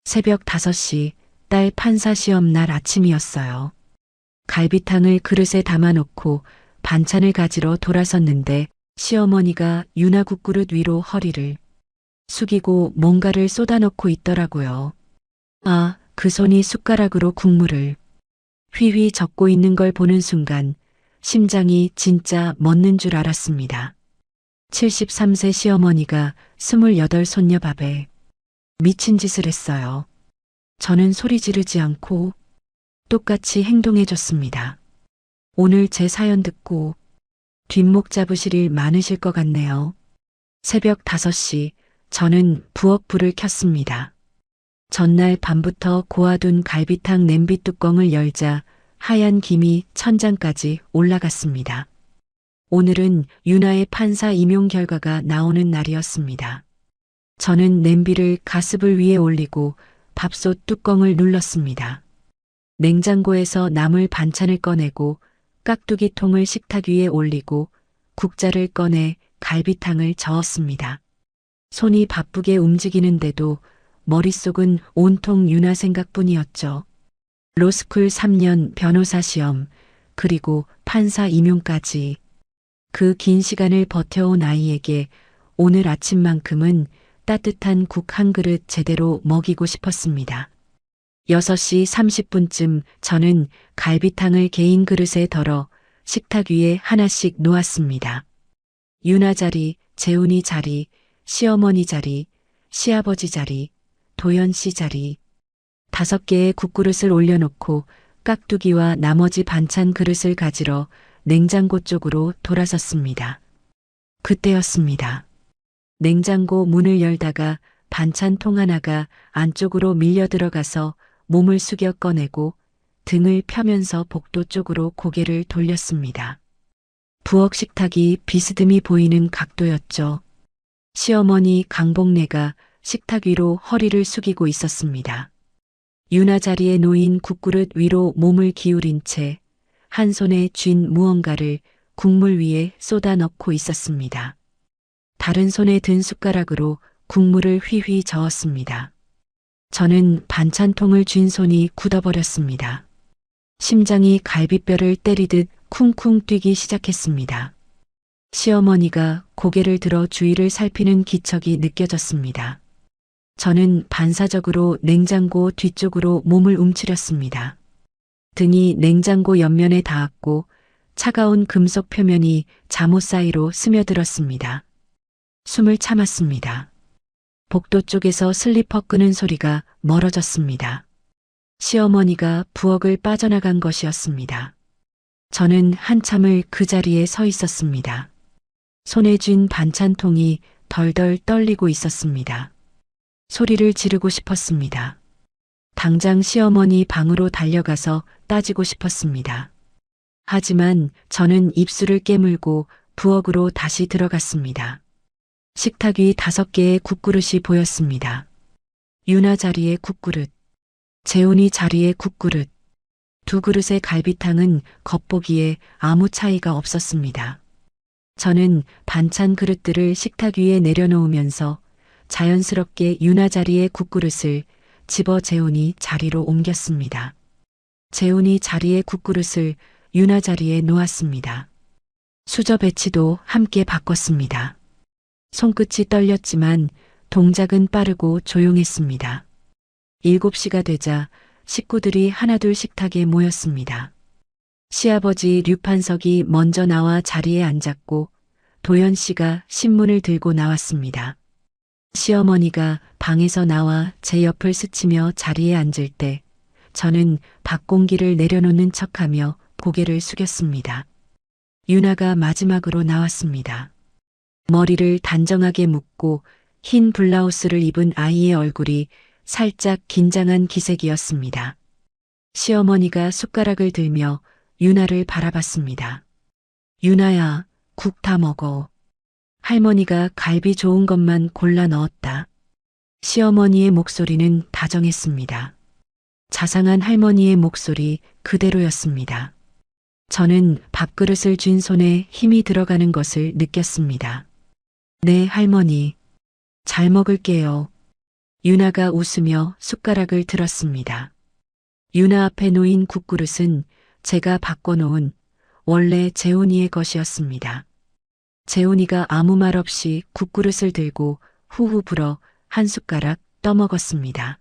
새벽 5시 딸 판사 시험 날 아침이었어요. 갈비탕을 그릇에 담아놓고 반찬을 가지러 돌아섰는데 시어머니가 유나국그릇 위로 허리를 숙이고 뭔가를 쏟아넣고 있더라고요. 아, 그 손이 숟가락으로 국물을 휘휘 젓고 있는 걸 보는 순간 심장이 진짜 멎는 줄 알았습니다. 73세 시어머니가 28 손녀 밥에 미친 짓을 했어요. 저는 소리 지르지 않고 똑같이 행동해줬습니다. 오늘 제 사연 듣고 뒷목 잡으실 일 많으실 것 같네요. 새벽 5시 저는 부엌 불을 켰습니다. 전날 밤부터 고아둔 갈비탕 냄비 뚜껑을 열자 하얀 김이 천장까지 올라갔습니다. 오늘은 윤아의 판사 임용 결과가 나오는 날이었습니다. 저는 냄비를 가스불 위에 올리고 밥솥 뚜껑을 눌렀습니다. 냉장고에서 남을 반찬을 꺼내고 깍두기 통을 식탁 위에 올리고 국자를 꺼내 갈비탕을 저었습니다. 손이 바쁘게 움직이는데도 머릿속은 온통 윤아 생각뿐이었죠. 로스쿨 3년 변호사 시험, 그리고 판사 임용까지. 그 긴 시간을 버텨온 아이에게 오늘 아침만큼은 따뜻한 국 한 그릇 제대로 먹이고 싶었습니다. 6시 30분쯤 저는 갈비탕을 개인 그릇에 덜어 식탁 위에 하나씩 놓았습니다. 윤아 자리, 재훈이 자리, 시어머니 자리, 시아버지 자리, 도연 씨 자리. 5개의 국그릇을 올려놓고 깍두기와 나머지 반찬 그릇을 가지러 냉장고 쪽으로 돌아섰습니다. 그때였습니다. 냉장고 문을 열다가 반찬통 하나가 안쪽으로 밀려 들어가서 몸을 숙여 꺼내고 등을 펴면서 복도 쪽으로 고개를 돌렸습니다. 부엌 식탁이 비스듬히 보이는 각도였죠. 시어머니 강복래가 식탁 위로 허리를 숙이고 있었습니다. 윤아 자리에 놓인 국그릇 위로 몸을 기울인 채 한 손에 쥔 무언가를 국물 위에 쏟아 넣고 있었습니다. 다른 손에 든 숟가락으로 국물을 휘휘 저었습니다. 저는 반찬통을 쥔 손이 굳어버렸습니다. 심장이 갈비뼈를 때리듯 쿵쿵 뛰기 시작했습니다. 시어머니가 고개를 들어 주위를 살피는 기척이 느껴졌습니다. 저는 반사적으로 냉장고 뒤쪽으로 몸을 움츠렸습니다. 등이 냉장고 옆면에 닿았고 차가운 금속 표면이 잠옷 사이로 스며들었습니다. 숨을 참았습니다. 복도 쪽에서 슬리퍼 끄는 소리가 멀어졌습니다. 시어머니가 부엌을 빠져나간 것이었습니다. 저는 한참을 그 자리에 서 있었습니다. 손에 쥔 반찬통이 덜덜 떨리고 있었습니다. 소리를 지르고 싶었습니다. 당장 시어머니 방으로 달려가서 따지고 싶었습니다. 하지만 저는 입술을 깨물고 부엌으로 다시 들어갔습니다. 식탁 위 5개의 국그릇이 보였습니다. 윤아 자리의 국그릇, 재훈이 자리의 국그릇, 2그릇의 갈비탕은 겉보기에 아무 차이가 없었습니다. 저는 반찬 그릇들을 식탁 위에 내려놓으면서 자연스럽게 윤아 자리의 국그릇을 집어 재훈이 자리로 옮겼습니다. 재훈이 자리의 국그릇을 윤아 자리에 놓았습니다. 수저 배치도 함께 바꿨습니다. 손끝이 떨렸지만 동작은 빠르고 조용했습니다. 7시가 되자 식구들이 하나둘 식탁에 모였습니다. 시아버지 류판석이 먼저 나와 자리에 앉았고 도연 씨가 신문을 들고 나왔습니다. 시어머니가 방에서 나와 제 옆을 스치며 자리에 앉을 때 저는 밥공기를 내려놓는 척하며 고개를 숙였습니다. 윤아가 마지막으로 나왔습니다. 머리를 단정하게 묶고 흰 블라우스를 입은 아이의 얼굴이 살짝 긴장한 기색이었습니다. 시어머니가 숟가락을 들며 윤아를 바라봤습니다. 윤아야, 국 다 먹어. 할머니가 갈비 좋은 것만 골라 넣었다. 시어머니의 목소리는 다정했습니다. 자상한 할머니의 목소리 그대로였습니다. 저는 밥그릇을 쥔 손에 힘이 들어가는 것을 느꼈습니다. 네, 할머니. 잘 먹을게요. 유나가 웃으며 숟가락을 들었습니다. 유나 앞에 놓인 국그릇은 제가 바꿔놓은 원래 재훈이의 것이었습니다. 재훈이가 아무 말 없이 국그릇을 들고 후후 불어 한 숟가락 떠먹었습니다.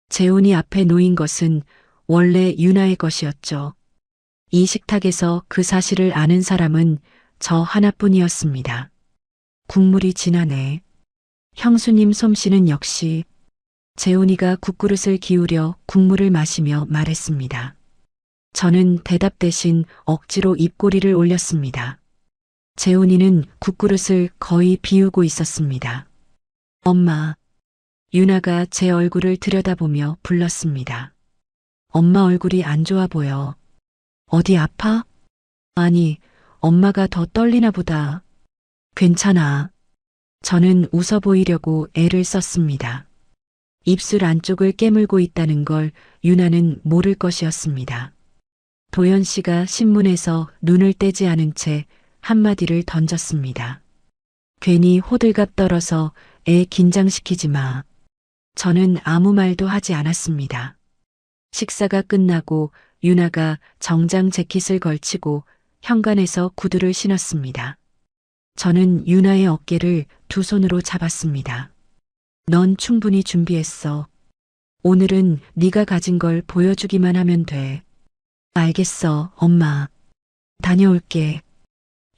재훈이 앞에 놓인 것은 원래 유나의 것이었죠. 이 식탁에서 그 사실을 아는 사람은 저 하나뿐이었습니다. 국물이 진하네. 형수님 솜씨는 역시. 재훈이가 국그릇을 기울여 국물을 마시며 말했습니다. 저는 대답 대신 억지로 입꼬리를 올렸습니다. 재훈이는 국그릇을 거의 비우고 있었습니다. 엄마. 유나가 제 얼굴을 들여다보며 불렀습니다. 엄마 얼굴이 안 좋아 보여. 어디 아파? 아니, 엄마가 더 떨리나 보다. 괜찮아. 저는 웃어 보이려고 애를 썼습니다. 입술 안쪽을 깨물고 있다는 걸 유나는 모를 것이었습니다. 도연 씨가 신문에서 눈을 떼지 않은 채 한마디를 던졌습니다. 괜히 호들갑 떨어서 애 긴장시키지 마. 저는 아무 말도 하지 않았습니다. 식사가 끝나고 유나가 정장 재킷을 걸치고 현관에서 구두를 신었습니다. 저는 유나의 어깨를 두 손으로 잡았습니다. 넌 충분히 준비했어. 오늘은 네가 가진 걸 보여주기만 하면 돼. 알겠어, 엄마. 다녀올게.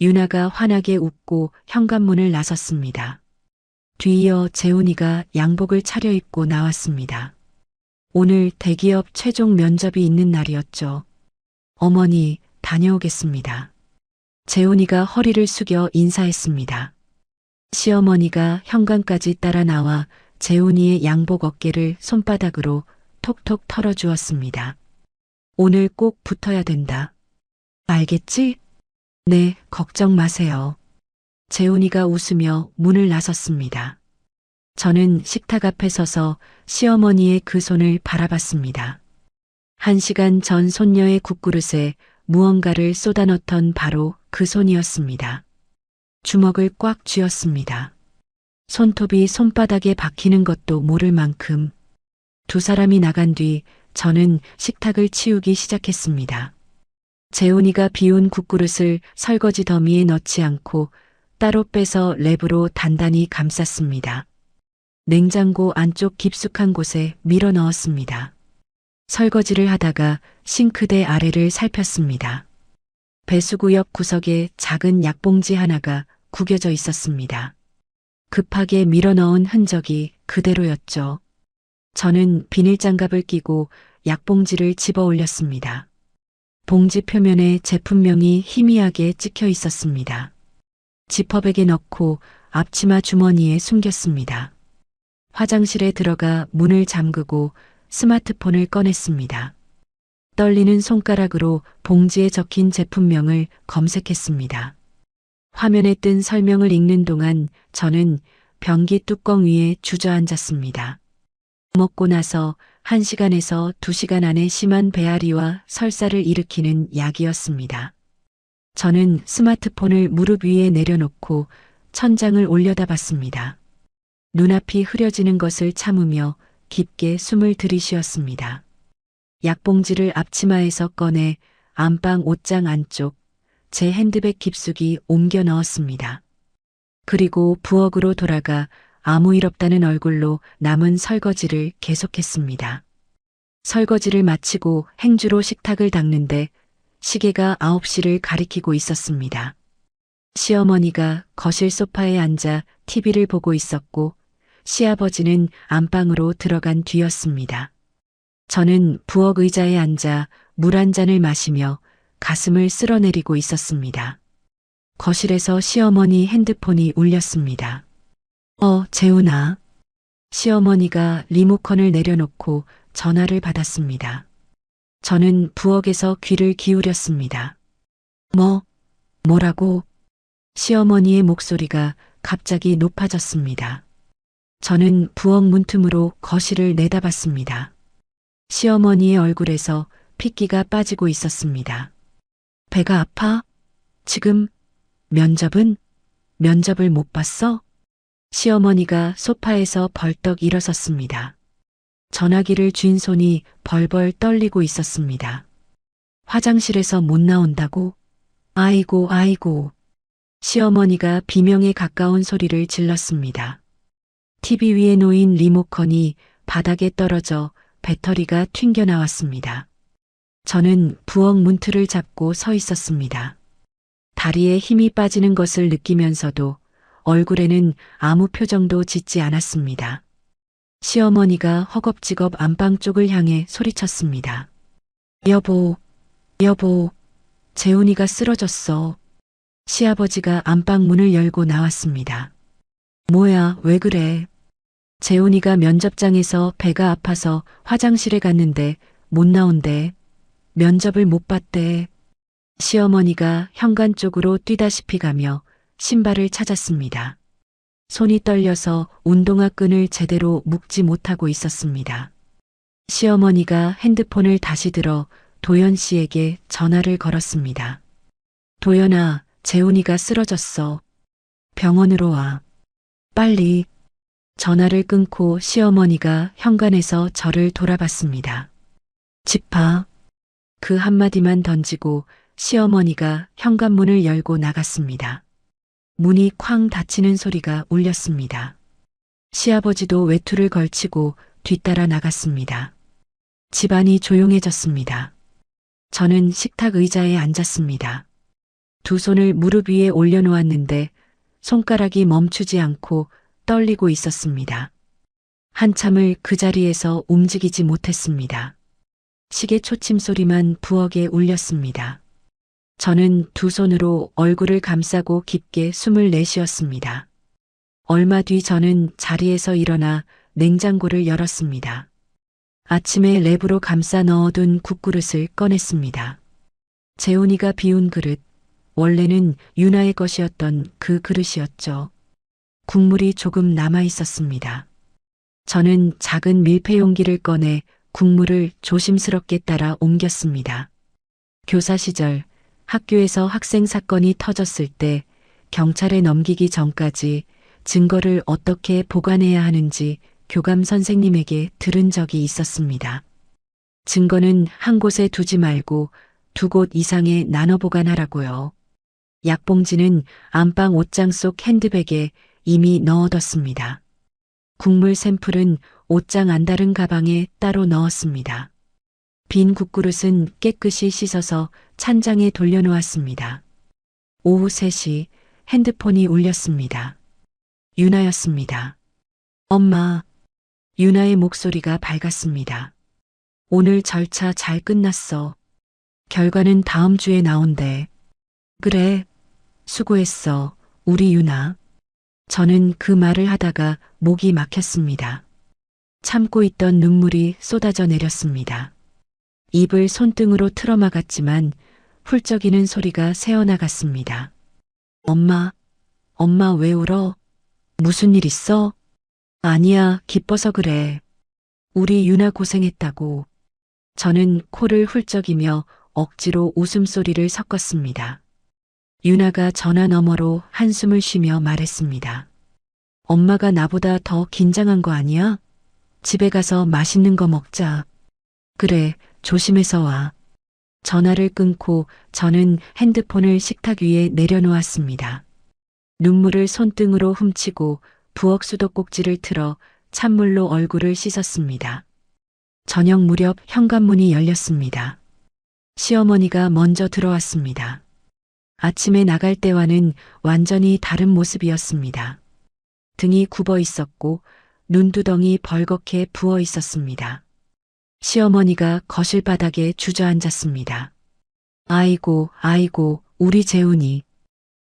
유나가 환하게 웃고 현관문을 나섰습니다. 뒤이어 재훈이가 양복을 차려입고 나왔습니다. 오늘 대기업 최종 면접이 있는 날이었죠. 어머니, 다녀오겠습니다. 재훈이가 허리를 숙여 인사했습니다. 시어머니가 현관까지 따라 나와 재훈이의 양복 어깨를 손바닥으로 톡톡 털어주었습니다. 오늘 꼭 붙어야 된다. 알겠지? 네, 걱정 마세요. 재훈이가 웃으며 문을 나섰습니다. 저는 식탁 앞에 서서 시어머니의 그 손을 바라봤습니다. 1시간 전 손녀의 국그릇에 무언가를 쏟아넣던 바로 그 손이었습니다. 주먹을 꽉 쥐었습니다. 손톱이 손바닥에 박히는 것도 모를 만큼. 두 사람이 나간 뒤 저는 식탁을 치우기 시작했습니다. 재훈이가 비운 국그릇을 설거지 더미에 넣지 않고 따로 빼서 랩으로 단단히 감쌌습니다. 냉장고 안쪽 깊숙한 곳에 밀어 넣었습니다. 설거지를 하다가 싱크대 아래를 살폈습니다. 배수구 옆 구석에 작은 약봉지 하나가 구겨져 있었습니다. 급하게 밀어 넣은 흔적이 그대로였죠. 저는 비닐장갑을 끼고 약봉지를 집어 올렸습니다. 봉지 표면에 제품명이 희미하게 찍혀 있었습니다. 지퍼백에 넣고 앞치마 주머니에 숨겼습니다. 화장실에 들어가 문을 잠그고 스마트폰을 꺼냈습니다. 떨리는 손가락으로 봉지에 적힌 제품명을 검색했습니다. 화면에 뜬 설명을 읽는 동안 저는 변기 뚜껑 위에 주저앉았습니다. 먹고 나서 1시간에서 2시간 안에 심한 배앓이와 설사를 일으키는 약이었습니다. 저는 스마트폰을 무릎 위에 내려놓고 천장을 올려다봤습니다. 눈앞이 흐려지는 것을 참으며 깊게 숨을 들이쉬었습니다. 약봉지를 앞치마에서 꺼내 안방 옷장 안쪽 제 핸드백 깊숙이 옮겨 넣었습니다. 그리고 부엌으로 돌아가 아무 일 없다는 얼굴로 남은 설거지를 계속했습니다. 설거지를 마치고 행주로 식탁을 닦는데 시계가 9시를 가리키고 있었습니다. 시어머니가 거실 소파에 앉아 TV를 보고 있었고 시아버지는 안방으로 들어간 뒤였습니다. 저는 부엌 의자에 앉아 물 한 잔을 마시며 가슴을 쓸어내리고 있었습니다. 거실에서 시어머니 핸드폰이 울렸습니다. 재훈아. 시어머니가 리모컨을 내려놓고 전화를 받았습니다. 저는 부엌에서 귀를 기울였습니다. 뭐라고? 시어머니의 목소리가 갑자기 높아졌습니다. 저는 부엌 문틈으로 거실을 내다봤습니다. 시어머니의 얼굴에서 핏기가 빠지고 있었습니다. 배가 아파? 지금 면접을 못 봤어? 시어머니가 소파에서 벌떡 일어섰습니다. 전화기를 쥔 손이 벌벌 떨리고 있었습니다. 화장실에서 못 나온다고? 아이고, 아이고. 시어머니가 비명에 가까운 소리를 질렀습니다. TV 위에 놓인 리모컨이 바닥에 떨어져 배터리가 튕겨 나왔습니다. 저는 부엌 문틀을 잡고 서 있었습니다. 다리에 힘이 빠지는 것을 느끼면서도 얼굴에는 아무 표정도 짓지 않았습니다. 시어머니가 허겁지겁 안방 쪽을 향해 소리쳤습니다. 여보, 여보, 재훈이가 쓰러졌어. 시아버지가 안방 문을 열고 나왔습니다. 뭐야, 왜 그래? 재훈이가 면접장에서 배가 아파서 화장실에 갔는데 못 나온대. 면접을 못 봤대. 시어머니가 현관 쪽으로 뛰다시피 가며 신발을 찾았습니다. 손이 떨려서 운동화 끈을 제대로 묶지 못하고 있었습니다. 시어머니가 핸드폰을 다시 들어 도연 씨에게 전화를 걸었습니다. 도연아, 재훈이가 쓰러졌어. 병원으로 와. 빨리. 전화를 끊고 시어머니가 현관에서 저를 돌아봤습니다. 집 봐. 그 한마디만 던지고 시어머니가 현관문을 열고 나갔습니다. 문이 쾅 닫히는 소리가 울렸습니다. 시아버지도 외투를 걸치고 뒤따라 나갔습니다. 집안이 조용해졌습니다. 저는 식탁 의자에 앉았습니다. 두 손을 무릎 위에 올려놓았는데 손가락이 멈추지 않고 떨리고 있었습니다. 한참을 그 자리에서 움직이지 못했습니다. 시계 초침 소리만 부엌에 울렸습니다. 저는 두 손으로 얼굴을 감싸고 깊게 숨을 내쉬었습니다. 얼마 뒤 저는 자리에서 일어나 냉장고를 열었습니다. 아침에 랩으로 감싸 넣어둔 국그릇을 꺼냈습니다. 재훈이가 비운 그릇, 원래는 유나의 것이었던 그 그릇이었죠. 국물이 조금 남아 있었습니다. 저는 작은 밀폐 용기를 꺼내 국물을 조심스럽게 따라 옮겼습니다. 교사 시절 학교에서 학생 사건이 터졌을 때 경찰에 넘기기 전까지 증거를 어떻게 보관해야 하는지 교감 선생님에게 들은 적이 있었습니다. 증거는 한 곳에 두지 말고 두 곳 이상에 나눠 보관하라고요. 약봉지는 안방 옷장 속 핸드백에 이미 넣어뒀습니다. 국물 샘플은 옷장 안다른 가방에 따로 넣었습니다. 빈 국그릇은 깨끗이 씻어서 찬장에 돌려놓았습니다. 오후 3시 핸드폰이 울렸습니다. 유나였습니다. 엄마. 유나의 목소리가 밝았습니다. 오늘 절차 잘 끝났어. 결과는 다음 주에 나온대. 그래. 수고했어. 우리 유나. 저는 그 말을 하다가 목이 막혔습니다. 참고 있던 눈물이 쏟아져 내렸습니다. 입을 손등으로 틀어막았지만 훌쩍이는 소리가 새어나갔습니다. 엄마, 엄마 왜 울어? 무슨 일 있어? 아니야, 기뻐서 그래. 우리 유나 고생했다고. 저는 코를 훌쩍이며 억지로 웃음소리를 섞었습니다. 유나가 전화 너머로 한숨을 쉬며 말했습니다. 엄마가 나보다 더 긴장한 거 아니야? 집에 가서 맛있는 거 먹자. 그래, 조심해서 와. 전화를 끊고 저는 핸드폰을 식탁 위에 내려놓았습니다. 눈물을 손등으로 훔치고 부엌 수도꼭지를 틀어 찬물로 얼굴을 씻었습니다. 저녁 무렵 현관문이 열렸습니다. 시어머니가 먼저 들어왔습니다. 아침에 나갈 때와는 완전히 다른 모습이었습니다. 등이 굽어 있었고 눈두덩이 벌겋게 부어 있었습니다. 시어머니가 거실 바닥에 주저앉았습니다. 아이고, 아이고, 우리 재훈이.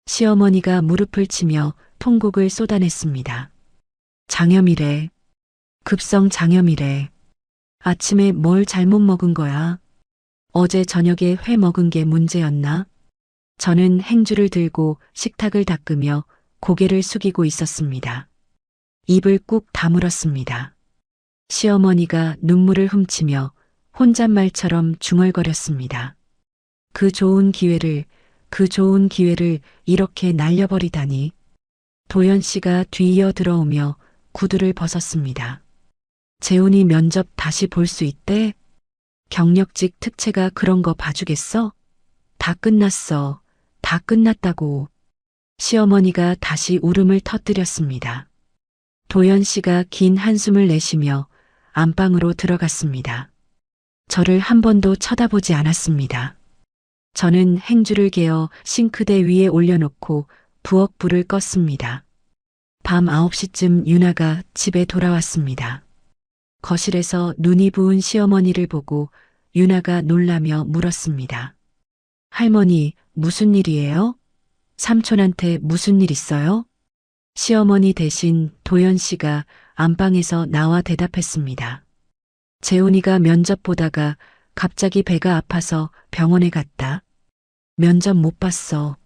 시어머니가 무릎을 치며 통곡을 쏟아냈습니다. 장염이래. 급성 장염이래. 아침에 뭘 잘못 먹은 거야? 어제 저녁에 회 먹은 게 문제였나? 저는 행주를 들고 식탁을 닦으며 고개를 숙이고 있었습니다. 입을 꾹 다물었습니다. 시어머니가 눈물을 훔치며 혼잣말처럼 중얼거렸습니다. 그 좋은 기회를 이렇게 날려버리다니. 도연 씨가 뒤이어 들어오며 구두를 벗었습니다. 재훈이 면접 다시 볼 수 있대? 경력직 특채가 그런 거 봐주겠어? 다 끝났어. 다 끝났다고. 시어머니가 다시 울음을 터뜨렸습니다. 도연 씨가 긴 한숨을 내쉬며 안방으로 들어갔습니다. 저를 한 번도 쳐다보지 않았습니다. 저는 행주를 개어 싱크대 위에 올려놓고 부엌 불을 껐습니다. 밤 9시쯤 유나가 집에 돌아왔습니다. 거실에서 눈이 부은 시어머니를 보고 유나가 놀라며 물었습니다. 할머니, 무슨 일이에요? 삼촌한테 무슨 일 있어요? 시어머니 대신 도연 씨가 안방에서 나와 대답했습니다. 재훈이가 면접 보다가 갑자기 배가 아파서 병원에 갔다. 면접 못 봤어.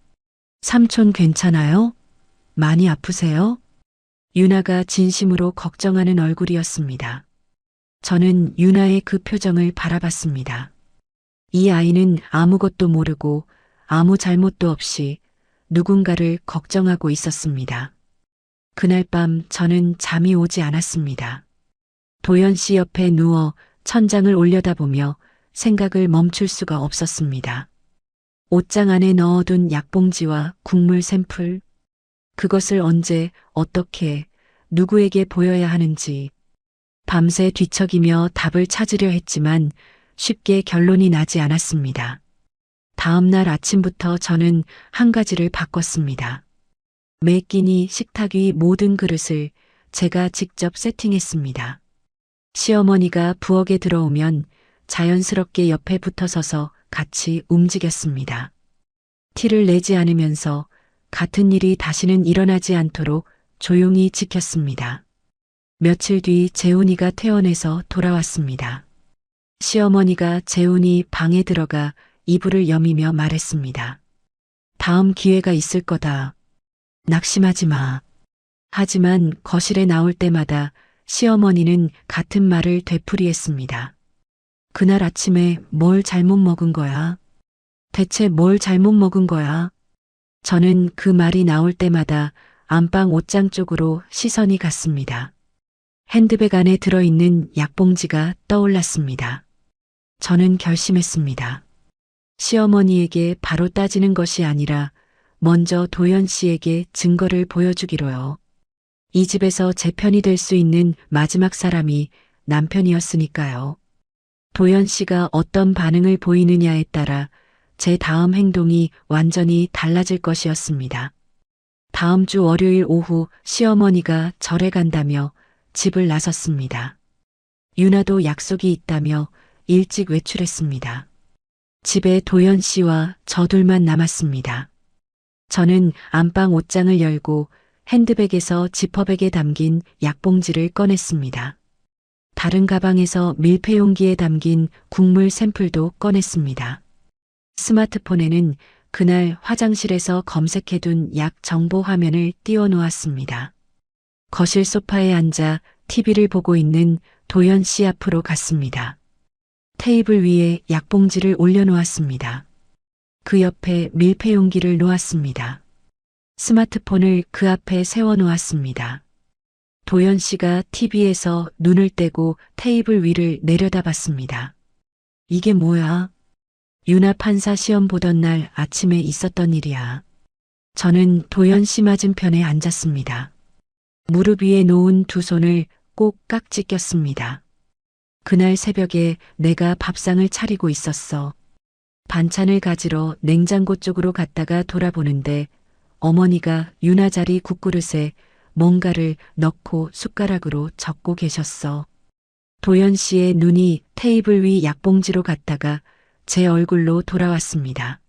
삼촌 괜찮아요? 많이 아프세요? 유나가 진심으로 걱정하는 얼굴이었습니다. 저는 유나의 그 표정을 바라봤습니다. 이 아이는 아무것도 모르고 아무 잘못도 없이 누군가를 걱정하고 있었습니다. 그날 밤 저는 잠이 오지 않았습니다. 도연 씨 옆에 누워 천장을 올려다보며 생각을 멈출 수가 없었습니다. 옷장 안에 넣어둔 약봉지와 국물 샘플, 그것을 언제, 어떻게, 누구에게 보여야 하는지 밤새 뒤척이며 답을 찾으려 했지만 쉽게 결론이 나지 않았습니다. 다음 날 아침부터 저는 한 가지를 바꿨습니다. 매 끼니 식탁 위 모든 그릇을 제가 직접 세팅했습니다. 시어머니가 부엌에 들어오면 자연스럽게 옆에 붙어 서서 같이 움직였습니다. 티를 내지 않으면서 같은 일이 다시는 일어나지 않도록 조용히 지켰습니다. 며칠 뒤 재훈이가 퇴원해서 돌아왔습니다. 시어머니가 재훈이 방에 들어가 이불을 여미며 말했습니다. 다음 기회가 있을 거다. 낙심하지 마. 하지만 거실에 나올 때마다 시어머니는 같은 말을 되풀이했습니다. 그날 아침에 뭘 잘못 먹은 거야? 대체 뭘 잘못 먹은 거야? 저는 그 말이 나올 때마다 안방 옷장 쪽으로 시선이 갔습니다. 핸드백 안에 들어있는 약봉지가 떠올랐습니다. 저는 결심했습니다. 시어머니에게 바로 따지는 것이 아니라 먼저 도연 씨에게 증거를 보여주기로요. 이 집에서 제 편이 될 수 있는 마지막 사람이 남편이었으니까요. 도연 씨가 어떤 반응을 보이느냐에 따라 제 다음 행동이 완전히 달라질 것이었습니다. 다음 주 월요일 오후 시어머니가 절에 간다며 집을 나섰습니다. 유나도 약속이 있다며 일찍 외출했습니다. 집에 도연 씨와 저 둘만 남았습니다. 저는 안방 옷장을 열고 핸드백에서 지퍼백에 담긴 약봉지를 꺼냈습니다. 다른 가방에서 밀폐용기에 담긴 국물 샘플도 꺼냈습니다. 스마트폰에는 그날 화장실에서 검색해둔 약 정보 화면을 띄워놓았습니다. 거실 소파에 앉아 TV를 보고 있는 도연 씨 앞으로 갔습니다. 테이블 위에 약봉지를 올려놓았습니다. 그 옆에 밀폐용기를 놓았습니다. 스마트폰을 그 앞에 세워놓았습니다. 도연 씨가 TV에서 눈을 떼고 테이블 위를 내려다봤습니다. 이게 뭐야? 유나 판사 시험 보던 날 아침에 있었던 일이야. 저는 도연 씨 맞은편에 앉았습니다. 무릎 위에 놓은 두 손을 꼭 깍지 꼈습니다. 그날 새벽에 내가 밥상을 차리고 있었어. 반찬을 가지러 냉장고 쪽으로 갔다가 돌아보는데 어머니가 유나 자리 국그릇에 뭔가를 넣고 숟가락으로 적고 계셨어. 도연 씨의 눈이 테이블 위 약봉지로 갔다가 제 얼굴로 돌아왔습니다.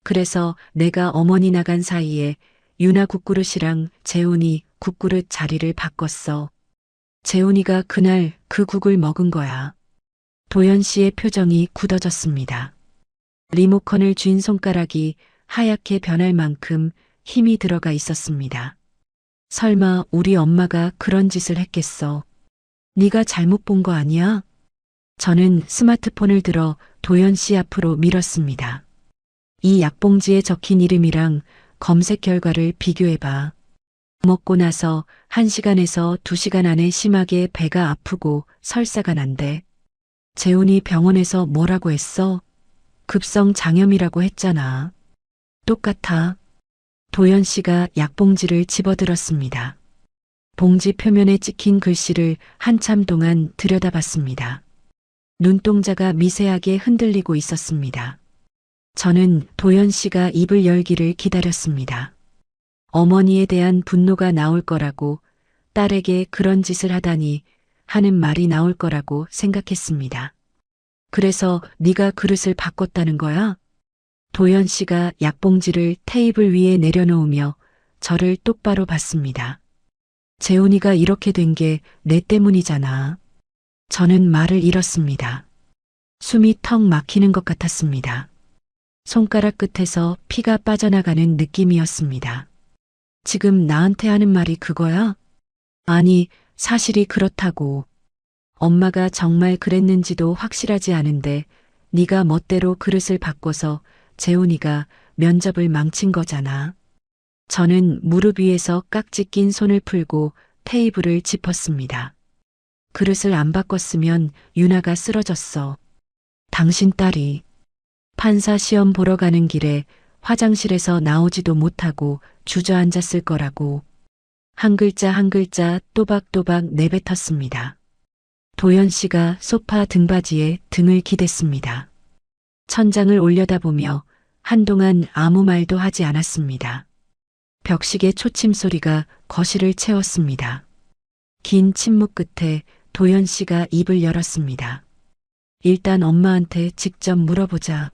그래서 내가 어머니 나간 사이에 유나 국그릇이랑 재훈이 국그릇 자리를 바꿨어. 재훈이가 그날 그 국을 먹은 거야. 도연 씨의 표정이 굳어졌습니다. 리모컨을 쥔 손가락이 하얗게 변할 만큼 힘이 들어가 있었습니다. 설마 우리 엄마가 그런 짓을 했겠어. 네가 잘못 본 거 아니야? 저는 스마트폰을 들어 도연 씨 앞으로 밀었습니다. 이 약봉지에 적힌 이름이랑 검색 결과를 비교해봐. 먹고 나서 1시간에서 2시간 안에 심하게 배가 아프고 설사가 난대. 재훈이 병원에서 뭐라고 했어? 급성 장염이라고 했잖아. 똑같아. 도연 씨가 약봉지를 집어들었습니다. 봉지 표면에 찍힌 글씨를 한참 동안 들여다봤습니다. 눈동자가 미세하게 흔들리고 있었습니다. 저는 도연 씨가 입을 열기를 기다렸습니다. 어머니에 대한 분노가 나올 거라고, 딸에게 그런 짓을 하다니 하는 말이 나올 거라고 생각했습니다. 그래서 네가 그릇을 바꿨다는 거야? 도연 씨가 약봉지를 테이블 위에 내려놓으며 저를 똑바로 봤습니다. 재훈이가 이렇게 된 게 내 때문이잖아. 저는 말을 잃었습니다. 숨이 턱 막히는 것 같았습니다. 손가락 끝에서 피가 빠져나가는 느낌이었습니다. 지금 나한테 하는 말이 그거야? 아니, 사실이 그렇다고. 엄마가 정말 그랬는지도 확실하지 않은데 네가 멋대로 그릇을 바꿔서 재훈이가 면접을 망친 거잖아. 저는 무릎 위에서 깍지 낀 손을 풀고 테이블을 짚었습니다. 그릇을 안 바꿨으면 유나가 쓰러졌어. 당신 딸이 판사 시험 보러 가는 길에 화장실에서 나오지도 못하고 주저앉았을 거라고. 한 글자 한 글자 또박또박 내뱉었습니다. 도연 씨가 소파 등받이에 등을 기댔습니다. 천장을 올려다보며 한동안 아무 말도 하지 않았습니다. 벽시계 초침 소리가 거실을 채웠습니다. 긴 침묵 끝에 도연 씨가 입을 열었습니다. 일단 엄마한테 직접 물어보자.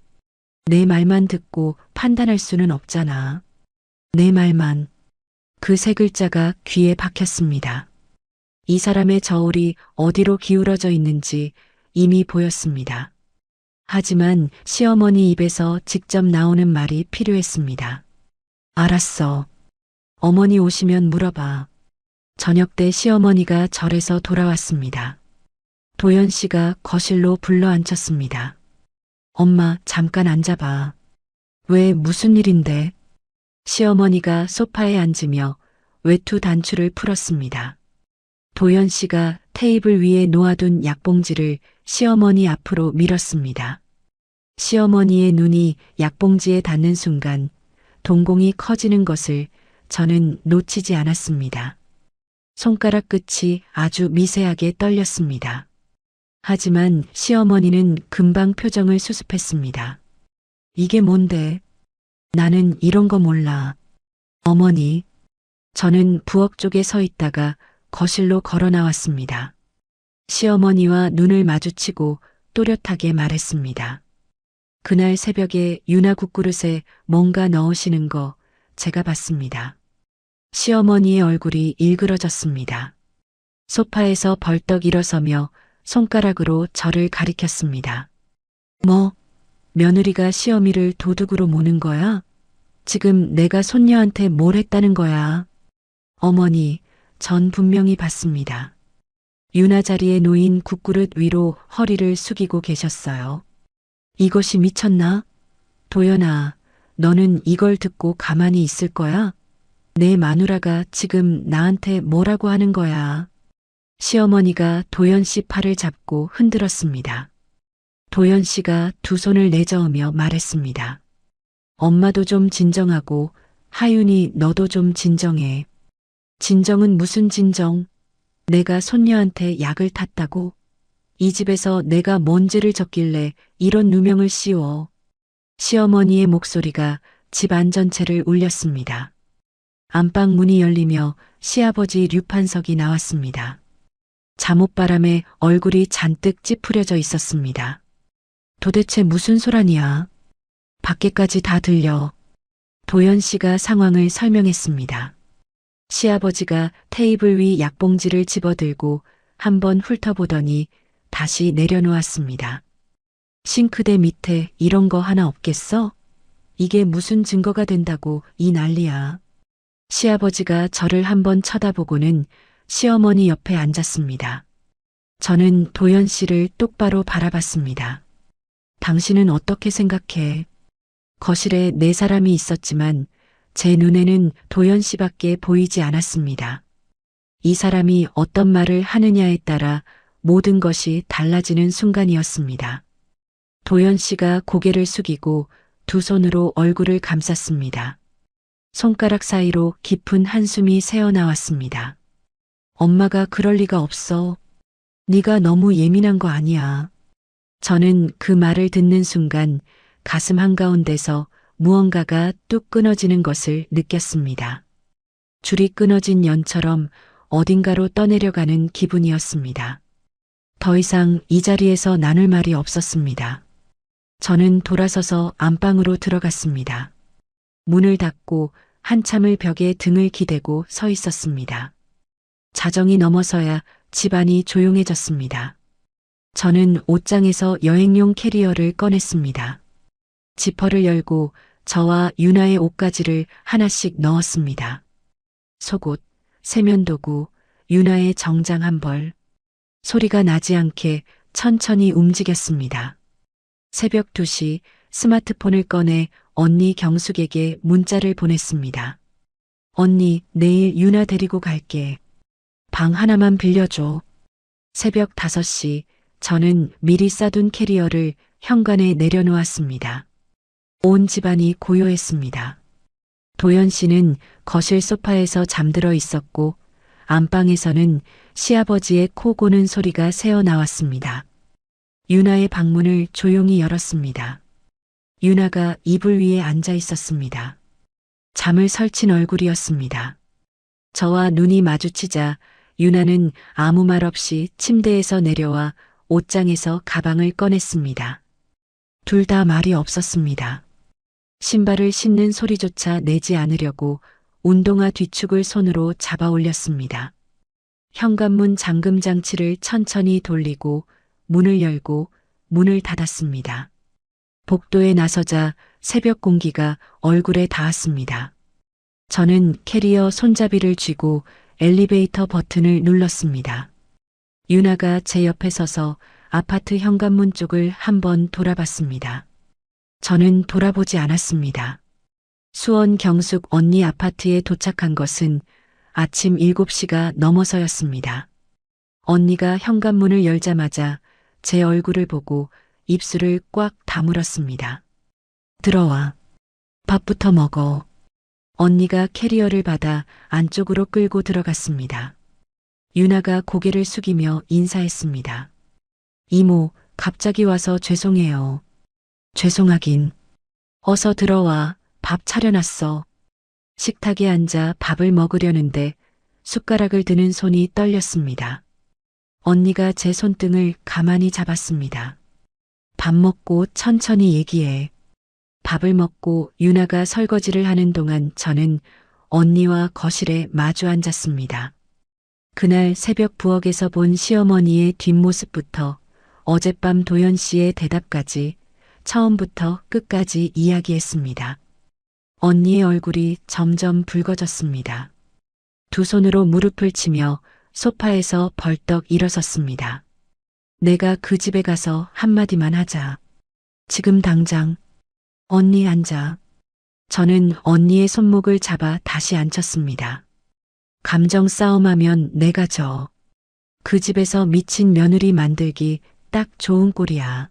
내 말만 듣고 판단할 수는 없잖아. 내 말만. 그 세 글자가 귀에 박혔습니다. 이 사람의 저울이 어디로 기울어져 있는지 이미 보였습니다. 하지만 시어머니 입에서 직접 나오는 말이 필요했습니다. 알았어. 어머니 오시면 물어봐. 저녁 때 시어머니가 절에서 돌아왔습니다. 도연 씨가 거실로 불러 앉혔습니다. 엄마, 잠깐 앉아봐. 왜, 무슨 일인데? 시어머니가 소파에 앉으며 외투 단추를 풀었습니다. 도연 씨가 테이블 위에 놓아둔 약봉지를 시어머니 앞으로 밀었습니다. 시어머니의 눈이 약봉지에 닿는 순간 동공이 커지는 것을 저는 놓치지 않았습니다. 손가락 끝이 아주 미세하게 떨렸습니다. 하지만 시어머니는 금방 표정을 수습했습니다. 이게 뭔데? 나는 이런 거 몰라. 어머니. 저는 부엌 쪽에 서 있다가 거실로 걸어 나왔습니다. 시어머니와 눈을 마주치고 또렷하게 말했습니다. 그날 새벽에 유나 국그릇에 뭔가 넣으시는 거 제가 봤습니다. 시어머니의 얼굴이 일그러졌습니다. 소파에서 벌떡 일어서며 손가락으로 저를 가리켰습니다. 뭐, 며느리가 시어미를 도둑으로 모는 거야? 지금 내가 손녀한테 뭘 했다는 거야? 어머니, 전 분명히 봤습니다. 유나 자리에 놓인 국그릇 위로 허리를 숙이고 계셨어요. 이것이 미쳤나? 도연아, 너는 이걸 듣고 가만히 있을 거야? 내 마누라가 지금 나한테 뭐라고 하는 거야? 시어머니가 도연 씨 팔을 잡고 흔들었습니다. 도연 씨가 두 손을 내저으며 말했습니다. 엄마도 좀 진정하고 하윤이 너도 좀 진정해. 진정은 무슨 진정? 내가 손녀한테 약을 탔다고? 이 집에서 내가 뭔 죄를 졌길래 이런 누명을 씌워. 시어머니의 목소리가 집 안 전체를 울렸습니다. 안방 문이 열리며 시아버지 류판석이 나왔습니다. 잠옷바람에 얼굴이 잔뜩 찌푸려져 있었습니다. 도대체 무슨 소란이야? 밖에까지 다 들려. 도연 씨가 상황을 설명했습니다. 시아버지가 테이블 위 약봉지를 집어들고 한번 훑어보더니 다시 내려놓았습니다. 싱크대 밑에 이런 거 하나 없겠어? 이게 무슨 증거가 된다고 이 난리야. 시아버지가 저를 한번 쳐다보고는 시어머니 옆에 앉았습니다. 저는 도연 씨를 똑바로 바라봤습니다. 당신은 어떻게 생각해? 거실에 네 사람이 있었지만 제 눈에는 도연 씨밖에 보이지 않았습니다. 이 사람이 어떤 말을 하느냐에 따라 모든 것이 달라지는 순간이었습니다. 도연 씨가 고개를 숙이고 두 손으로 얼굴을 감쌌습니다. 손가락 사이로 깊은 한숨이 새어나왔습니다. 엄마가 그럴 리가 없어. 네가 너무 예민한 거 아니야. 저는 그 말을 듣는 순간 가슴 한가운데서 무언가가 뚝 끊어지는 것을 느꼈습니다. 줄이 끊어진 연처럼 어딘가로 떠내려가는 기분이었습니다. 더 이상 이 자리에서 나눌 말이 없었습니다. 저는 돌아서서 안방으로 들어갔습니다. 문을 닫고 한참을 벽에 등을 기대고 서 있었습니다. 자정이 넘어서야 집안이 조용해졌습니다. 저는 옷장에서 여행용 캐리어를 꺼냈습니다. 지퍼를 열고 저와 유나의 옷가지를 하나씩 넣었습니다. 속옷, 세면도구, 유나의 정장 한 벌. 소리가 나지 않게 천천히 움직였습니다. 새벽 2시 스마트폰을 꺼내 언니 경숙에게 문자를 보냈습니다. 언니, 내일 유나 데리고 갈게. 방 하나만 빌려줘. 새벽 5시 저는 미리 싸둔 캐리어를 현관에 내려놓았습니다. 온 집안이 고요했습니다. 도연 씨는 거실 소파에서 잠들어 있었고 안방에서는 시아버지의 코 고는 소리가 새어나왔습니다. 유나의 방문을 조용히 열었습니다. 유나가 이불 위에 앉아 있었습니다. 잠을 설친 얼굴이었습니다. 저와 눈이 마주치자 유나는 아무 말 없이 침대에서 내려와 옷장에서 가방을 꺼냈습니다. 둘 다 말이 없었습니다. 신발을 신는 소리조차 내지 않으려고 운동화 뒤축을 손으로 잡아 올렸습니다. 현관문 잠금 장치를 천천히 돌리고 문을 열고 문을 닫았습니다. 복도에 나서자 새벽 공기가 얼굴에 닿았습니다. 저는 캐리어 손잡이를 쥐고 엘리베이터 버튼을 눌렀습니다. 유나가 제 옆에 서서 아파트 현관문 쪽을 한번 돌아봤습니다. 저는 돌아보지 않았습니다. 수원 경숙 언니 아파트에 도착한 것은 아침 7시가 넘어서였습니다. 언니가 현관문을 열자마자 제 얼굴을 보고 입술을 꽉 다물었습니다. 들어와. 밥부터 먹어. 언니가 캐리어를 받아 안쪽으로 끌고 들어갔습니다. 유나가 고개를 숙이며 인사했습니다. 이모, 갑자기 와서 죄송해요. 죄송하긴. 어서 들어와. 밥 차려놨어. 식탁에 앉아 밥을 먹으려는데 숟가락을 드는 손이 떨렸습니다. 언니가 제 손등을 가만히 잡았습니다. 밥 먹고 천천히 얘기해. 밥을 먹고 유나가 설거지를 하는 동안 저는 언니와 거실에 마주 앉았습니다. 그날 새벽 부엌에서 본 시어머니의 뒷모습부터 어젯밤 도연 씨의 대답까지 처음부터 끝까지 이야기했습니다. 언니의 얼굴이 점점 붉어졌습니다. 두 손으로 무릎을 치며 소파에서 벌떡 일어섰습니다. 내가 그 집에 가서 한마디만 하자. 지금 당장. 언니 앉아. 저는 언니의 손목을 잡아 다시 앉혔습니다. 감정 싸움하면 내가 져. 그 집에서 미친 며느리 만들기 딱 좋은 꼴이야.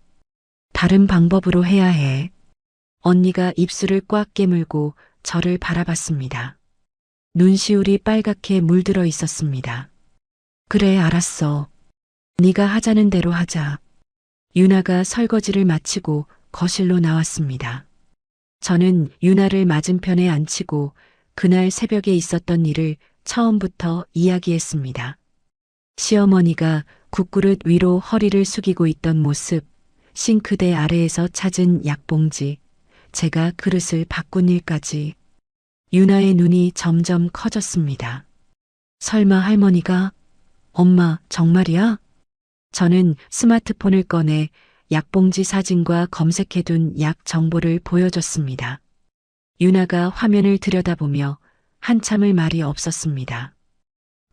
다른 방법으로 해야 해. 언니가 입술을 꽉 깨물고 저를 바라봤습니다. 눈시울이 빨갛게 물들어 있었습니다. 그래, 알았어. 네가 하자는 대로 하자. 유나가 설거지를 마치고 거실로 나왔습니다. 저는 유나를 맞은편에 앉히고 그날 새벽에 있었던 일을 처음부터 이야기했습니다. 시어머니가 국그릇 위로 허리를 숙이고 있던 모습, 싱크대 아래에서 찾은 약봉지, 제가 그릇을 바꾼 일까지. 유나의 눈이 점점 커졌습니다. 설마 할머니가? 엄마, 정말이야? 저는 스마트폰을 꺼내 약봉지 사진과 검색해둔 약 정보를 보여줬습니다. 유나가 화면을 들여다보며 한참을 말이 없었습니다.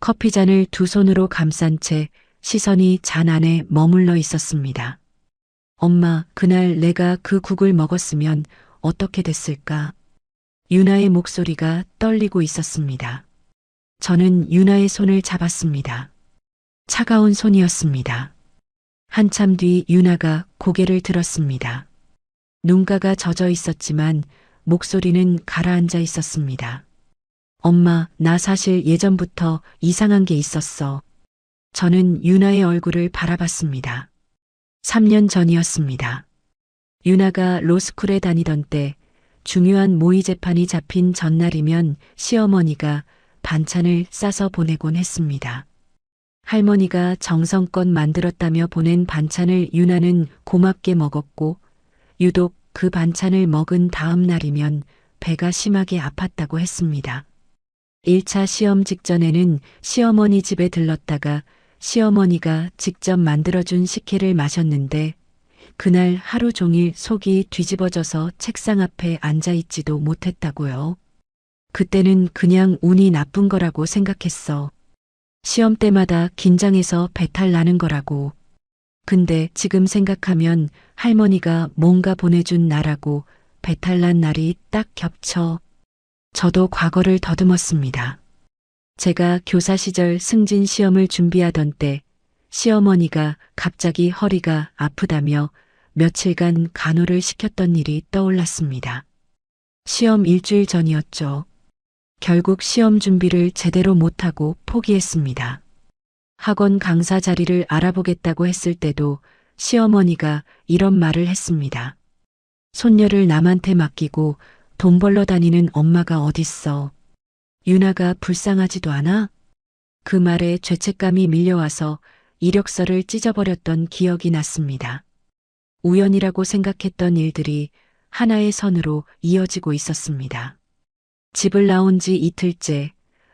커피잔을 두 손으로 감싼 채 시선이 잔 안에 머물러 있었습니다. 엄마, 그날 내가 그 국을 먹었으면 어떻게 됐을까? 유나의 목소리가 떨리고 있었습니다. 저는 유나의 손을 잡았습니다. 차가운 손이었습니다. 한참 뒤 유나가 고개를 들었습니다. 눈가가 젖어 있었지만 목소리는 가라앉아 있었습니다. 엄마, 나 사실 예전부터 이상한 게 있었어. 저는 유나의 얼굴을 바라봤습니다. 3년 전이었습니다. 유나가 로스쿨에 다니던 때 중요한 모의 재판이 잡힌 전날이면 시어머니가 반찬을 싸서 보내곤 했습니다. 할머니가 정성껏 만들었다며 보낸 반찬을 유나는 고맙게 먹었고 유독 그 반찬을 먹은 다음 날이면 배가 심하게 아팠다고 했습니다. 1차 시험 직전에는 시어머니 집에 들렀다가 시어머니가 직접 만들어준 식혜를 마셨는데 그날 하루 종일 속이 뒤집어져서 책상 앞에 앉아있지도 못했다고요. 그때는 그냥 운이 나쁜 거라고 생각했어. 시험 때마다 긴장해서 배탈 나는 거라고. 근데 지금 생각하면 할머니가 뭔가 보내준 나라고 배탈 난 날이 딱 겹쳐. 저도 과거를 더듬었습니다. 제가 교사 시절 승진 시험을 준비하던 때 시어머니가 갑자기 허리가 아프다며 며칠간 간호를 시켰던 일이 떠올랐습니다. 시험 일주일 전이었죠. 결국 시험 준비를 제대로 못하고 포기했습니다. 학원 강사 자리를 알아보겠다고 했을 때도 시어머니가 이런 말을 했습니다. 손녀를 남한테 맡기고 돈 벌러 다니는 엄마가 어딨어. 유나가 불쌍하지도 않아? 그 말에 죄책감이 밀려와서 이력서를 찢어버렸던 기억이 났습니다. 우연이라고 생각했던 일들이 하나의 선으로 이어지고 있었습니다. 집을 나온 지 이틀째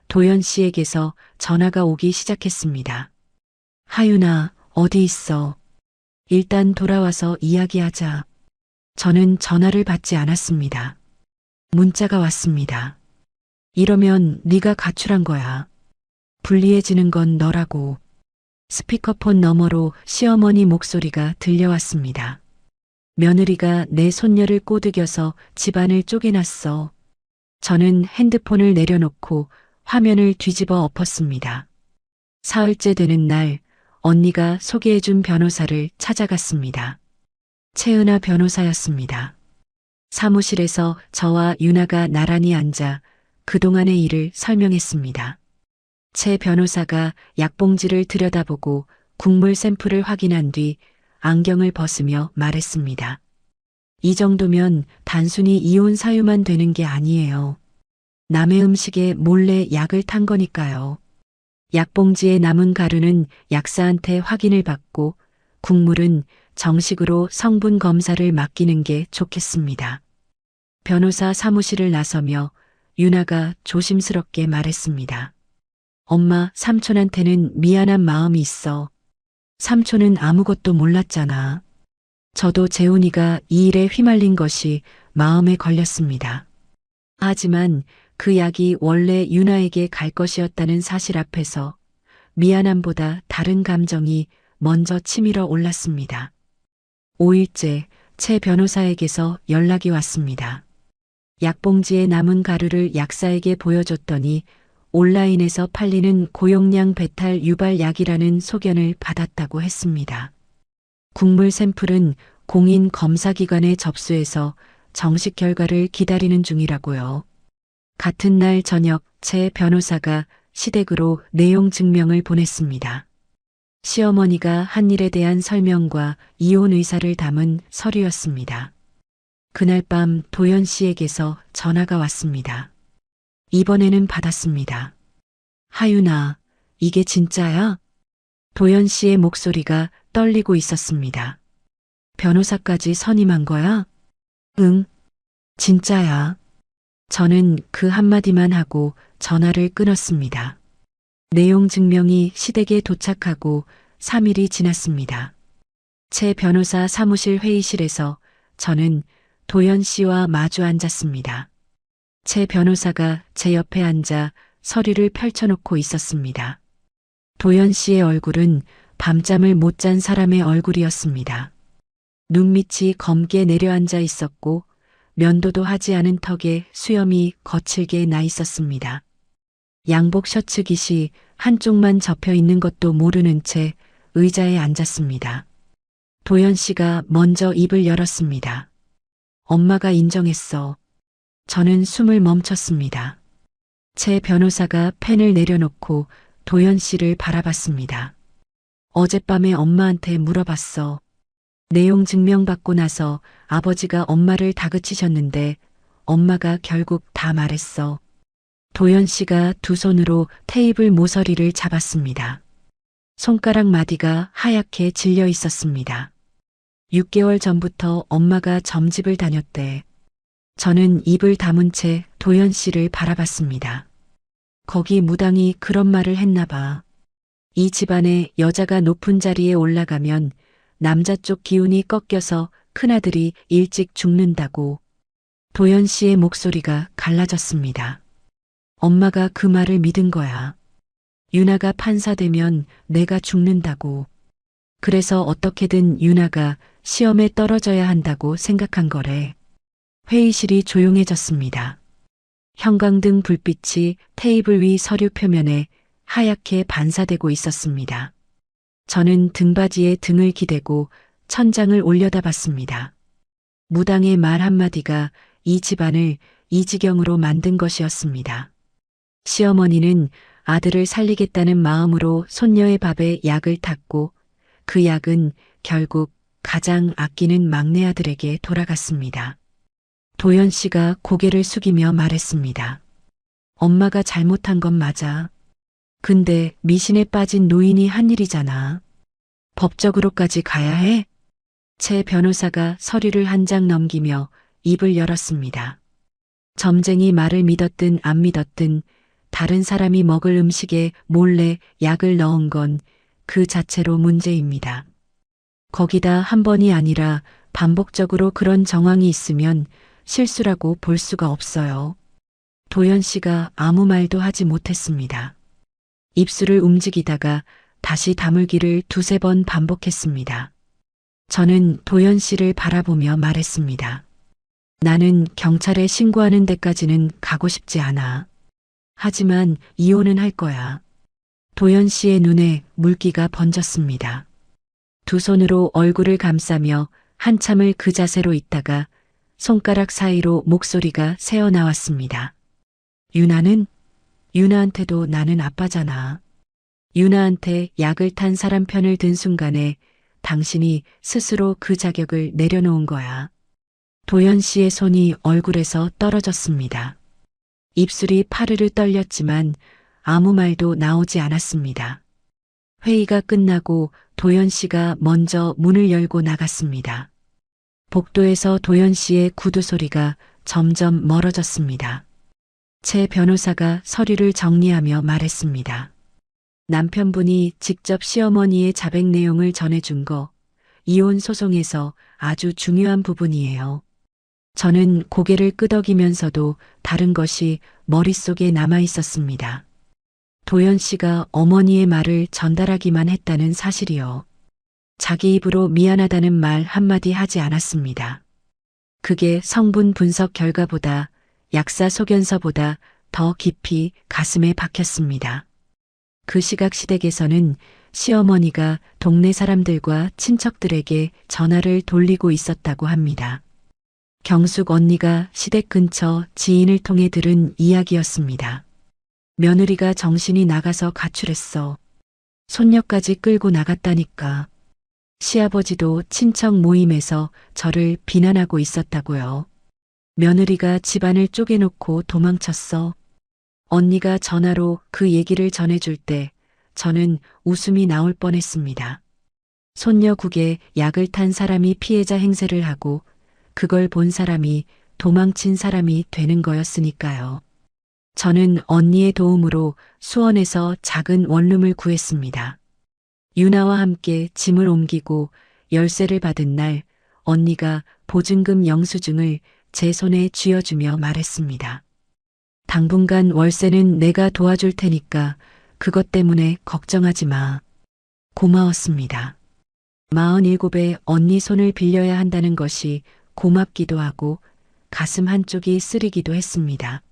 도연 씨에게서 전화가 오기 시작했습니다. 하윤아, 어디 있어? 일단 돌아와서 이야기하자. 저는 전화를 받지 않았습니다. 문자가 왔습니다. 이러면 네가 가출한 거야. 불리해지는 건 너라고. 스피커폰 너머로 시어머니 목소리가 들려왔습니다. 며느리가 내 손녀를 꼬드겨서 집안을 쪼개놨어. 저는 핸드폰을 내려놓고 화면을 뒤집어 엎었습니다. 사흘째 되는 날 언니가 소개해준 변호사를 찾아갔습니다. 최은아 변호사였습니다. 사무실에서 저와 유나가 나란히 앉아 그동안의 일을 설명했습니다. 최 변호사가 약봉지를 들여다보고 국물 샘플을 확인한 뒤 안경을 벗으며 말했습니다. 이 정도면 단순히 이혼 사유만 되는 게 아니에요. 남의 음식에 몰래 약을 탄 거니까요. 약봉지에 남은 가루는 약사한테 확인을 받고 국물은 정식으로 성분 검사를 맡기는 게 좋겠습니다. 변호사 사무실을 나서며 유나가 조심스럽게 말했습니다. 엄마, 삼촌한테는 미안한 마음이 있어. 삼촌은 아무것도 몰랐잖아. 저도 재훈이가 이 일에 휘말린 것이 마음에 걸렸습니다. 하지만 그 약이 원래 유나에게 갈 것이었다는 사실 앞에서 미안함보다 다른 감정이 먼저 치밀어 올랐습니다. 5일째 최 변호사에게서 연락이 왔습니다. 약봉지에 남은 가루를 약사에게 보여줬더니 온라인에서 팔리는 고용량 배탈 유발 약이라는 소견을 받았다고 했습니다. 국물 샘플은 공인 검사기관에 접수해서 정식 결과를 기다리는 중이라고요. 같은 날 저녁 최 변호사가 시댁으로 내용 증명을 보냈습니다. 시어머니가 한 일에 대한 설명과 이혼 의사를 담은 서류였습니다. 그날 밤 도연 씨에게서 전화가 왔습니다. 이번에는 받았습니다. 하윤아, 이게 진짜야? 도연 씨의 목소리가 떨리고 있었습니다. 변호사까지 선임한 거야? 응, 진짜야. 저는 그 한마디만 하고 전화를 끊었습니다. 내용 증명이 시댁에 도착하고 3일이 지났습니다. 최 변호사 사무실 회의실에서 저는 도연 씨와 마주 앉았습니다. 최 변호사가 제 옆에 앉아 서류를 펼쳐놓고 있었습니다. 도연 씨의 얼굴은 밤잠을 못 잔 사람의 얼굴이었습니다. 눈밑이 검게 내려앉아 있었고 면도도 하지 않은 턱에 수염이 거칠게 나 있었습니다. 양복 셔츠 깃이 한쪽만 접혀 있는 것도 모르는 채 의자에 앉았습니다. 도연 씨가 먼저 입을 열었습니다. 엄마가 인정했어. 저는 숨을 멈췄습니다. 제 변호사가 펜을 내려놓고 도연 씨를 바라봤습니다. 어젯밤에 엄마한테 물어봤어. 내용 증명받고 나서 아버지가 엄마를 다그치셨는데 엄마가 결국 다 말했어. 도연 씨가 두 손으로 테이블 모서리를 잡았습니다. 손가락 마디가 하얗게 질려 있었습니다. 6개월 전부터 엄마가 점집을 다녔대. 저는 입을 다문 채 도연 씨를 바라봤습니다. 거기 무당이 그런 말을 했나 봐. 이 집안에 여자가 높은 자리에 올라가면 남자 쪽 기운이 꺾여서 큰아들이 일찍 죽는다고. 도연 씨의 목소리가 갈라졌습니다. 엄마가 그 말을 믿은 거야. 유나가 판사 되면 내가 죽는다고. 그래서 어떻게든 유나가 시험에 떨어져야 한다고 생각한 거래. 회의실이 조용해졌습니다. 형광등 불빛이 테이블 위 서류 표면에 하얗게 반사되고 있었습니다. 저는 등받이에 등을 기대고 천장을 올려다봤습니다. 무당의 말 한마디가 이 집안을 이 지경으로 만든 것이었습니다. 시어머니는 아들을 살리겠다는 마음으로 손녀의 밥에 약을 탔고 그 약은 결국 가장 아끼는 막내 아들에게 돌아갔습니다. 도연 씨가 고개를 숙이며 말했습니다. 엄마가 잘못한 건 맞아. 근데 미신에 빠진 노인이 한 일이잖아. 법적으로까지 가야 해? 제 변호사가 서류를 한 장 넘기며 입을 열었습니다. 점쟁이 말을 믿었든 안 믿었든 다른 사람이 먹을 음식에 몰래 약을 넣은 건 그 자체로 문제입니다. 거기다 한 번이 아니라 반복적으로 그런 정황이 있으면 실수라고 볼 수가 없어요. 도연 씨가 아무 말도 하지 못했습니다. 입술을 움직이다가 다시 다물기를 두세 번 반복했습니다. 저는 도연 씨를 바라보며 말했습니다. 나는 경찰에 신고하는 데까지는 가고 싶지 않아. 하지만 이혼은 할 거야. 도연 씨의 눈에 물기가 번졌습니다. 두 손으로 얼굴을 감싸며 한참을 그 자세로 있다가 손가락 사이로 목소리가 새어나왔습니다. 유나는? 유나한테도 나는 아빠잖아. 유나한테 약을 탄 사람 편을 든 순간에 당신이 스스로 그 자격을 내려놓은 거야. 도연 씨의 손이 얼굴에서 떨어졌습니다. 입술이 파르르 떨렸지만 아무 말도 나오지 않았습니다. 회의가 끝나고 도연 씨가 먼저 문을 열고 나갔습니다. 복도에서 도연 씨의 구두 소리가 점점 멀어졌습니다. 제 변호사가 서류를 정리하며 말했습니다. 남편분이 직접 시어머니의 자백 내용을 전해준 거, 이혼 소송에서 아주 중요한 부분이에요. 저는 고개를 끄덕이면서도 다른 것이 머릿속에 남아 있었습니다. 도연 씨가 어머니의 말을 전달하기만 했다는 사실이요. 자기 입으로 미안하다는 말 한마디 하지 않았습니다. 그게 성분 분석 결과보다 약사 소견서보다 더 깊이 가슴에 박혔습니다. 그 시각 시댁에서는 시어머니가 동네 사람들과 친척들에게 전화를 돌리고 있었다고 합니다. 경숙 언니가 시댁 근처 지인을 통해 들은 이야기였습니다. 며느리가 정신이 나가서 가출했어. 손녀까지 끌고 나갔다니까. 시아버지도 친척 모임에서 저를 비난하고 있었다고요. 며느리가 집안을 쪼개놓고 도망쳤어. 언니가 전화로 그 얘기를 전해줄 때 저는 웃음이 나올 뻔했습니다. 손녀국에 약을 탄 사람이 피해자 행세를 하고 그걸 본 사람이 도망친 사람이 되는 거였으니까요. 저는 언니의 도움으로 수원에서 작은 원룸을 구했습니다. 유나와 함께 짐을 옮기고 열쇠를 받은 날 언니가 보증금 영수증을 제 손에 쥐어주며 말했습니다. 당분간 월세는 내가 도와줄 테니까 그것 때문에 걱정하지 마. 고마웠습니다. 47에 언니 손을 빌려야 한다는 것이 고맙기도 하고 가슴 한쪽이 쓰리기도 했습니다.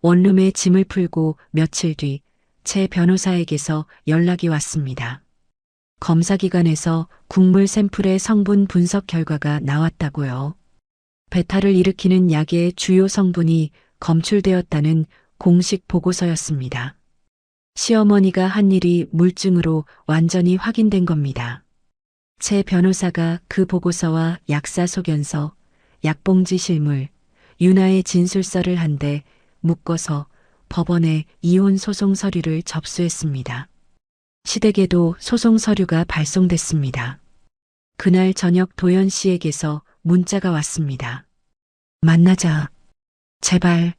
원룸에 짐을 풀고 며칠 뒤 제 변호사에게서 연락이 왔습니다. 검사기관에서 국물 샘플의 성분 분석 결과가 나왔다고요. 배탈을 일으키는 약의 주요 성분이 검출되었다는 공식 보고서였습니다. 시어머니가 한 일이 물증으로 완전히 확인된 겁니다. 제 변호사가 그 보고서와 약사 소견서, 약봉지 실물, 윤아의 진술서를 한데 묶어서 법원에 이혼 소송 서류를 접수했습니다. 시댁에도 소송 서류가 발송됐습니다. 그날 저녁 도연 씨에게서 문자가 왔습니다. 만나자. 제발.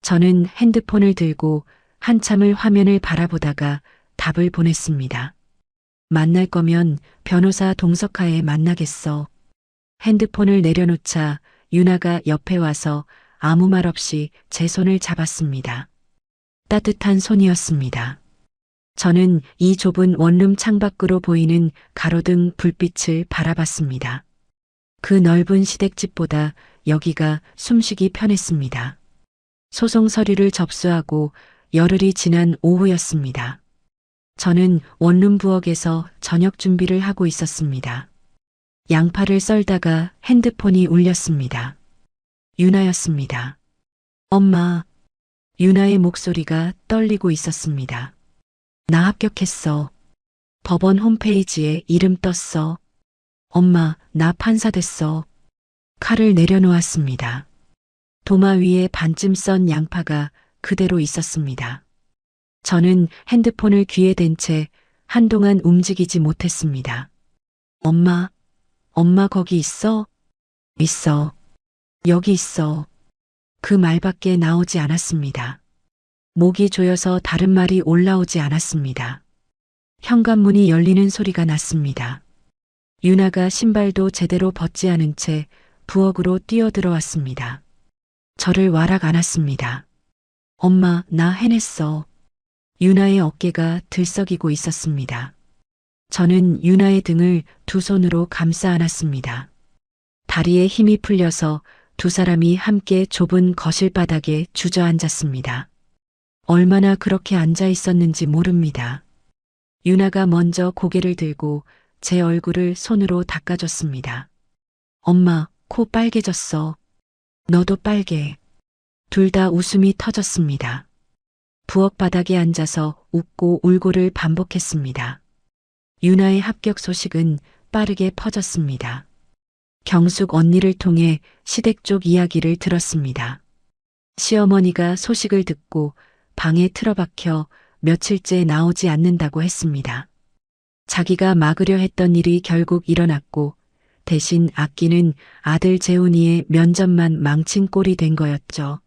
저는 핸드폰을 들고 한참을 화면을 바라보다가 답을 보냈습니다. 만날 거면 변호사 동석하에 만나겠어. 핸드폰을 내려놓자 윤아가 옆에 와서 아무 말 없이 제 손을 잡았습니다. 따뜻한 손이었습니다. 저는 이 좁은 원룸 창밖으로 보이는 가로등 불빛을 바라봤습니다. 그 넓은 시댁집보다 여기가 숨쉬기 편했습니다. 소송 서류를 접수하고 열흘이 지난 오후였습니다. 저는 원룸 부엌에서 저녁 준비를 하고 있었습니다. 양파를 썰다가 핸드폰이 울렸습니다. 윤아였습니다. 엄마. 윤아의 목소리가 떨리고 있었습니다. 나 합격했어. 법원 홈페이지에 이름 떴어. 엄마, 나 판사 됐어. 칼을 내려놓았습니다. 도마 위에 반쯤 썬 양파가 그대로 있었습니다. 저는 핸드폰을 귀에 댄 채 한동안 움직이지 못했습니다. 엄마, 엄마 거기 있어? 있어. 여기 있어. 그 말밖에 나오지 않았습니다. 목이 조여서 다른 말이 올라오지 않았습니다. 현관문이 열리는 소리가 났습니다. 윤아가 신발도 제대로 벗지 않은 채 부엌으로 뛰어들어왔습니다. 저를 와락 안았습니다. 엄마, 나 해냈어. 윤아의 어깨가 들썩이고 있었습니다. 저는 윤아의 등을 두 손으로 감싸 안았습니다. 다리에 힘이 풀려서 두 사람이 함께 좁은 거실 바닥에 주저앉았습니다. 얼마나 그렇게 앉아 있었는지 모릅니다. 윤아가 먼저 고개를 들고 제 얼굴을 손으로 닦아줬습니다. 엄마, 코 빨개졌어. 너도 빨개. 둘 다 웃음이 터졌습니다. 부엌 바닥에 앉아서 웃고 울고를 반복했습니다. 윤아의 합격 소식은 빠르게 퍼졌습니다. 경숙 언니를 통해 시댁 쪽 이야기를 들었습니다. 시어머니가 소식을 듣고 방에 틀어박혀 며칠째 나오지 않는다고 했습니다. 자기가 막으려 했던 일이 결국 일어났고 대신 아끼는 아들 재훈이의 면접만 망친 꼴이 된 거였죠.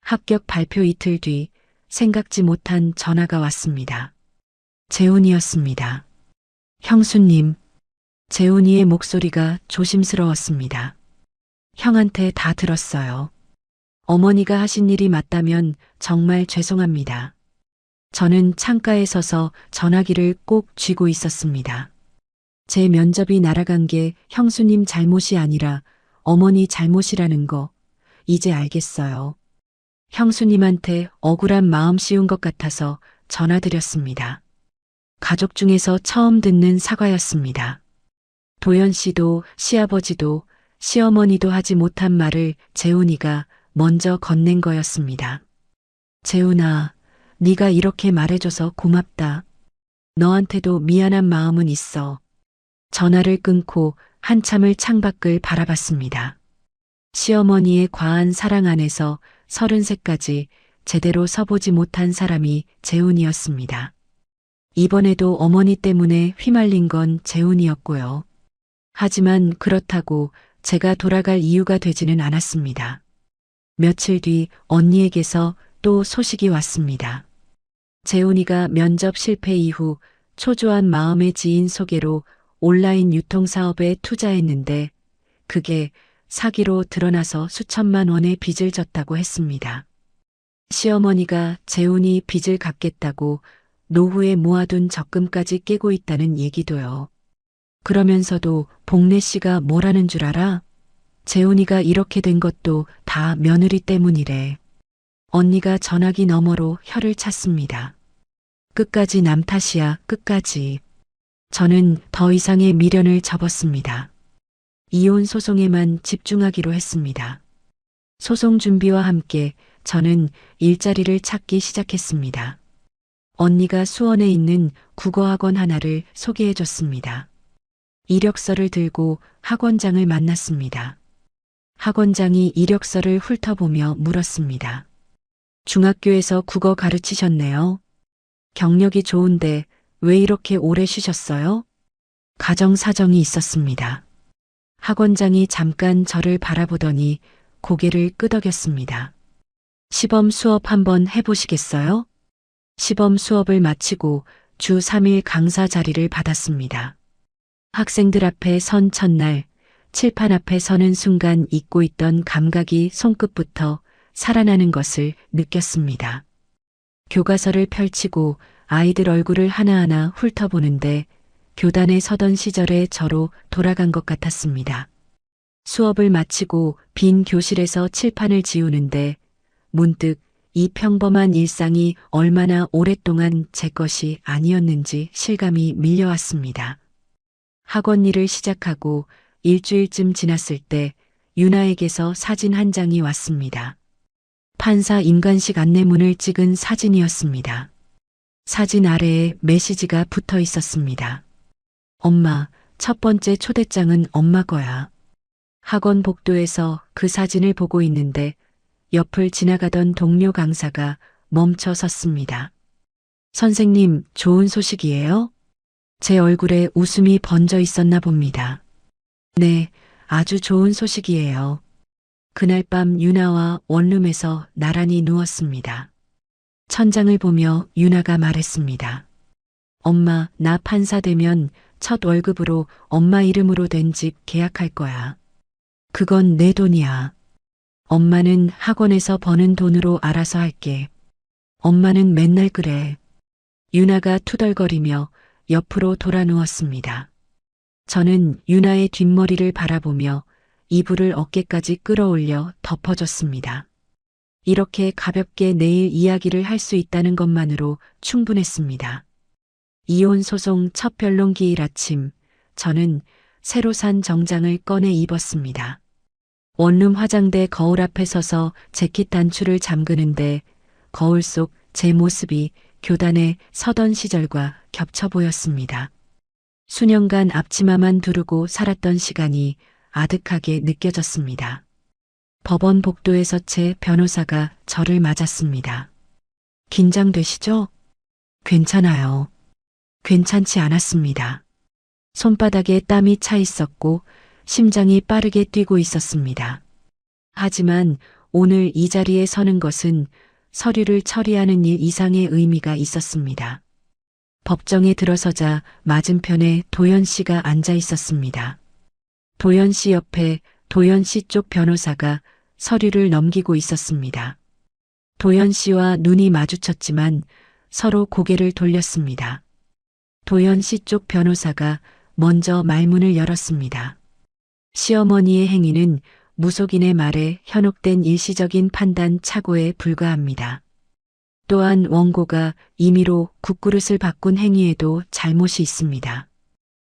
합격 발표 이틀 뒤 생각지 못한 전화가 왔습니다. 재훈이였습니다. 형수님. 재훈이의 목소리가 조심스러웠습니다. 형한테 다 들었어요. 어머니가 하신 일이 맞다면 정말 죄송합니다. 저는 창가에 서서 전화기를 꼭 쥐고 있었습니다. 제 면접이 날아간 게 형수님 잘못이 아니라 어머니 잘못이라는 거 이제 알겠어요. 형수님한테 억울한 마음 씌운 것 같아서 전화드렸습니다. 가족 중에서 처음 듣는 사과였습니다. 도연 씨도 시아버지도 시어머니도 하지 못한 말을 재훈이가 먼저 건넨 거였습니다. 재훈아, 네가 이렇게 말해줘서 고맙다. 너한테도 미안한 마음은 있어. 전화를 끊고 한참을 창밖을 바라봤습니다. 시어머니의 과한 사랑 안에서 30세까지 제대로 서보지 못한 사람이 재훈이었습니다. 이번에도 어머니 때문에 휘말린 건 재훈이었고요. 하지만 그렇다고 제가 돌아갈 이유가 되지는 않았습니다. 며칠 뒤 언니에게서 또 소식이 왔습니다. 재훈이가 면접 실패 이후 초조한 마음의 지인 소개로 온라인 유통사업에 투자했는데 그게 사기로 드러나서 수천만 원의 빚을 졌다고 했습니다. 시어머니가 재훈이 빚을 갚겠다고 노후에 모아둔 적금까지 깨고 있다는 얘기도요. 그러면서도 복래 씨가 뭐라는 줄 알아? 재훈이가 이렇게 된 것도 다 며느리 때문이래. 언니가 전화기 너머로 혀를 찼습니다. 끝까지 남 탓이야, 끝까지. 저는 더 이상의 미련을 접었습니다. 이혼 소송에만 집중하기로 했습니다. 소송 준비와 함께 저는 일자리를 찾기 시작했습니다. 언니가 수원에 있는 국어학원 하나를 소개해 줬습니다. 이력서를 들고 학원장을 만났습니다. 학원장이 이력서를 훑어보며 물었습니다. 중학교에서 국어 가르치셨네요. 경력이 좋은데 왜 이렇게 오래 쉬셨어요? 가정 사정이 있었습니다. 학원장이 잠깐 저를 바라보더니 고개를 끄덕였습니다. 시범 수업 한번 해보시겠어요? 시범 수업을 마치고 주 3일 강사 자리를 받았습니다. 학생들 앞에 선 첫날, 칠판 앞에 서는 순간 잊고 있던 감각이 손끝부터 살아나는 것을 느꼈습니다. 교과서를 펼치고 아이들 얼굴을 하나하나 훑어보는데 교단에 서던 시절의 저로 돌아간 것 같았습니다. 수업을 마치고 빈 교실에서 칠판을 지우는데 문득 이 평범한 일상이 얼마나 오랫동안 제 것이 아니었는지 실감이 밀려왔습니다. 학원 일을 시작하고 일주일쯤 지났을 때 유나에게서 사진 한 장이 왔습니다. 판사 임관식 안내문을 찍은 사진이었습니다. 사진 아래에 메시지가 붙어 있었습니다. 엄마, 첫 번째 초대장은 엄마 거야. 학원 복도에서 그 사진을 보고 있는데 옆을 지나가던 동료 강사가 멈춰 섰습니다. 선생님, 좋은 소식이에요? 제 얼굴에 웃음이 번져 있었나 봅니다. 네, 아주 좋은 소식이에요. 그날 밤 유나와 원룸에서 나란히 누웠습니다. 천장을 보며 유나가 말했습니다. 엄마, 나 판사 되면 첫 월급으로 엄마 이름으로 된 집 계약할 거야. 그건 내 돈이야. 엄마는 학원에서 버는 돈으로 알아서 할게. 엄마는 맨날 그래. 유나가 투덜거리며 옆으로 돌아 누웠습니다. 저는 유나의 뒷머리를 바라보며 이불을 어깨까지 끌어올려 덮어줬습니다. 이렇게 가볍게 내일 이야기를 할 수 있다는 것만으로 충분했습니다. 이혼 소송 첫 변론기일 아침, 저는 새로 산 정장을 꺼내 입었습니다. 원룸 화장대 거울 앞에 서서 재킷 단추를 잠그는데 거울 속 제 모습이 교단에 서던 시절과 겹쳐 보였습니다. 수년간 앞치마만 두르고 살았던 시간이 아득하게 느껴졌습니다. 법원 복도에서 제 변호사가 저를 맞았습니다. 긴장되시죠? 괜찮아요. 괜찮지 않았습니다. 손바닥에 땀이 차 있었고 심장이 빠르게 뛰고 있었습니다. 하지만 오늘 이 자리에 서는 것은 서류를 처리하는 일 이상의 의미가 있었습니다. 법정에 들어서자 맞은편에 도연 씨가 앉아 있었습니다. 도연 씨 옆에 도연 씨 쪽 변호사가 서류를 넘기고 있었습니다. 도연 씨와 눈이 마주쳤지만 서로 고개를 돌렸습니다. 도연 씨 쪽 변호사가 먼저 말문을 열었습니다. 시어머니의 행위는 무속인의 말에 현혹된 일시적인 판단 착오에 불과합니다. 또한 원고가 임의로 국그릇을 바꾼 행위에도 잘못이 있습니다.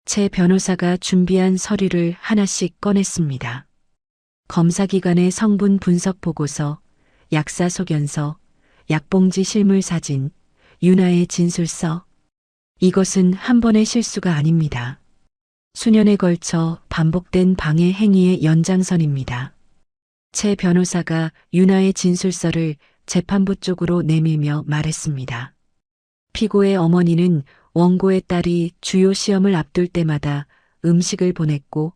채 변호사가 준비한 서류를 하나씩 꺼냈습니다. 검사기관의 성분 분석 보고서, 약사 소견서, 약봉지 실물 사진, 유나의 진술서. 이것은 한 번의 실수가 아닙니다. 수년에 걸쳐 반복된 방해 행위의 연장선입니다. 채 변호사가 유나의 진술서를 재판부 쪽으로 내밀며 말했습니다. 피고의 어머니는 원고의 딸이 주요 시험을 앞둘 때마다 음식을 보냈고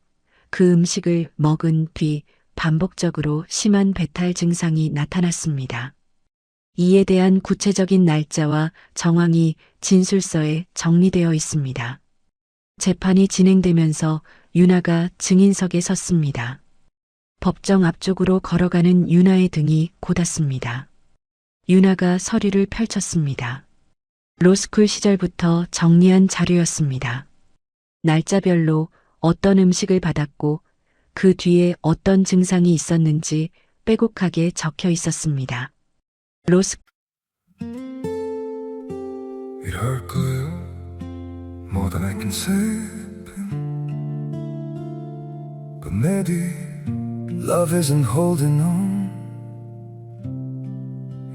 그 음식을 먹은 뒤 반복적으로 심한 배탈 증상이 나타났습니다. 이에 대한 구체적인 날짜와 정황이 진술서에 정리되어 있습니다. 재판이 진행되면서 유나가 증인석에 섰습니다. 법정 앞쪽으로 걸어가는 유나의 등이 고닫습니다. 유나가 서류를 펼쳤습니다. 로스쿨 시절부터 정리한 자료였습니다. 날짜별로 어떤 음식을 받았고 그 뒤에 어떤 증상이 있었는지 빼곡하게 적혀 있었습니다. 로스 It hurt good, more than I can say. But maybe love isn't holding on.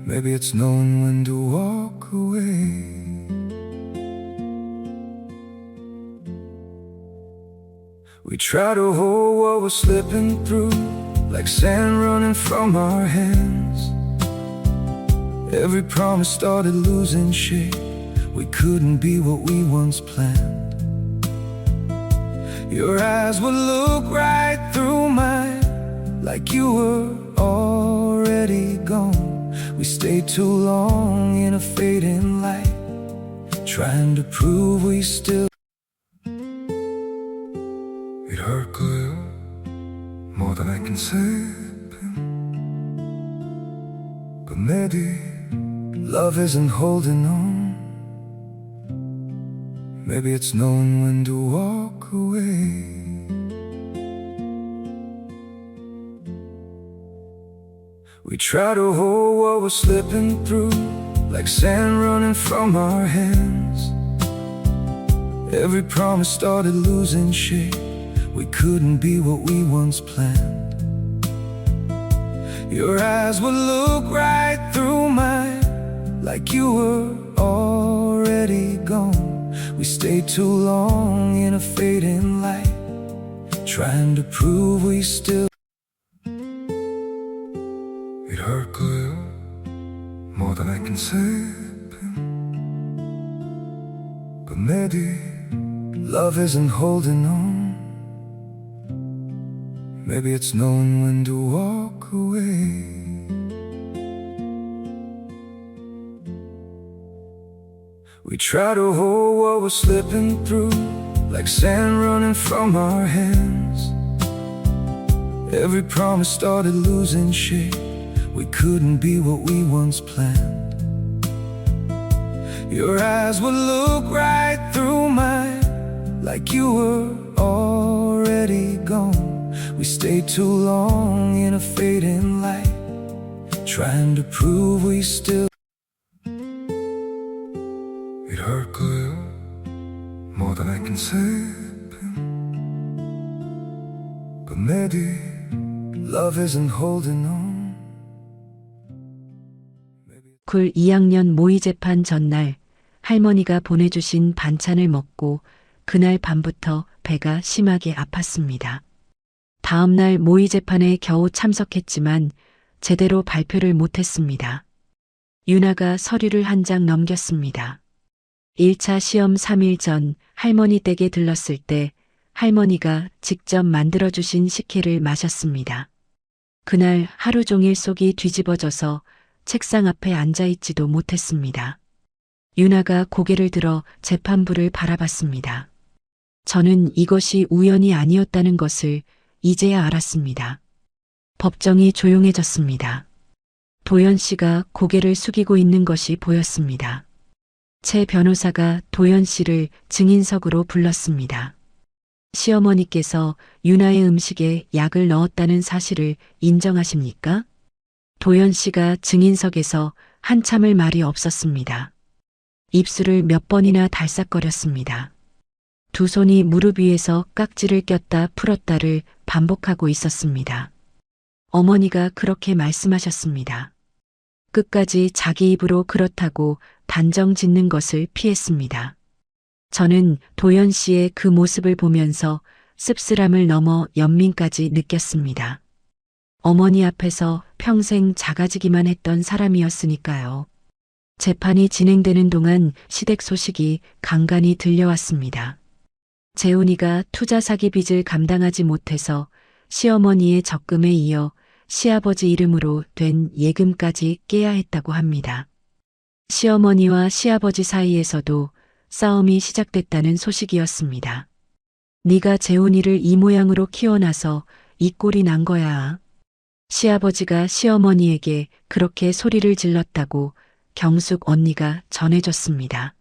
Maybe it's knowing when to walk away. We try to hold what we're slipping through, like sand running from our hands. Every promise started losing shape. We couldn't be what we once planned. Your eyes would look right through mine, like you were already gone. We stayed too long in a fading light, trying to prove we still. It hurt good, more than I can say. But maybe love isn't holding on. Maybe it's knowing when to walk away. We try to hold what we're slipping through, like sand running from our hands. Every promise started losing shape. We couldn't be what we once planned. Your eyes would look right through mine, like you were already gone. We stayed too long in a fading light, trying to prove we still. It hurt good, more than I can say. But maybe love isn't holding on. Maybe it's knowing when to walk away. We try to hold what we're slipping through, like sand running from our hands. Every promise started losing shape. We couldn't be what we once planned. Your eyes would look right through mine, like you were already gone. We stayed too long in a fading light, trying to prove we still. It hurt good, more than I can say. But maybe love isn't holding on. 쿨 2학년 모의 재판 전날 할머니가 보내주신 반찬을 먹고 그날 밤부터 배가 심하게 아팠습니다. 다음날 모의 재판에 겨우 참석했지만 제대로 발표를 못했습니다. 유나가 서류를 한 장 넘겼습니다. 1차 시험 3일 전 할머니 댁에 들렀을 때 할머니가 직접 만들어주신 식혜를 마셨습니다. 그날 하루 종일 속이 뒤집어져서 책상 앞에 앉아있지도 못했습니다. 유나가 고개를 들어 재판부를 바라봤습니다. 저는 이것이 우연이 아니었다는 것을 이제야 알았습니다. 법정이 조용해졌습니다. 도연 씨가 고개를 숙이고 있는 것이 보였습니다. 최 변호사가 도연 씨를 증인석으로 불렀습니다. 시어머니께서 유나의 음식에 약을 넣었다는 사실을 인정하십니까? 도연 씨가 증인석에서 한참을 말이 없었습니다. 입술을 몇 번이나 달싹거렸습니다. 두 손이 무릎 위에서 깍지를 꼈다 풀었다를 반복하고 있었습니다. 어머니가 그렇게 말씀하셨습니다. 끝까지 자기 입으로 그렇다고 단정 짓는 것을 피했습니다. 저는 도연 씨의 그 모습을 보면서 씁쓸함을 넘어 연민까지 느꼈습니다. 어머니 앞에서 평생 작아지기만 했던 사람이었으니까요. 재판이 진행되는 동안 시댁 소식이 간간히 들려왔습니다. 재훈이가 투자 사기 빚을 감당하지 못해서 시어머니의 적금에 이어 시아버지 이름으로 된 예금까지 깨야 했다고 합니다. 시어머니와 시아버지 사이에서도 싸움이 시작됐다는 소식이었습니다. 네가 재훈이를 이 모양으로 키워놔서 이 꼴이 난 거야. 시아버지가 시어머니에게 그렇게 소리를 질렀다고 경숙 언니가 전해줬습니다.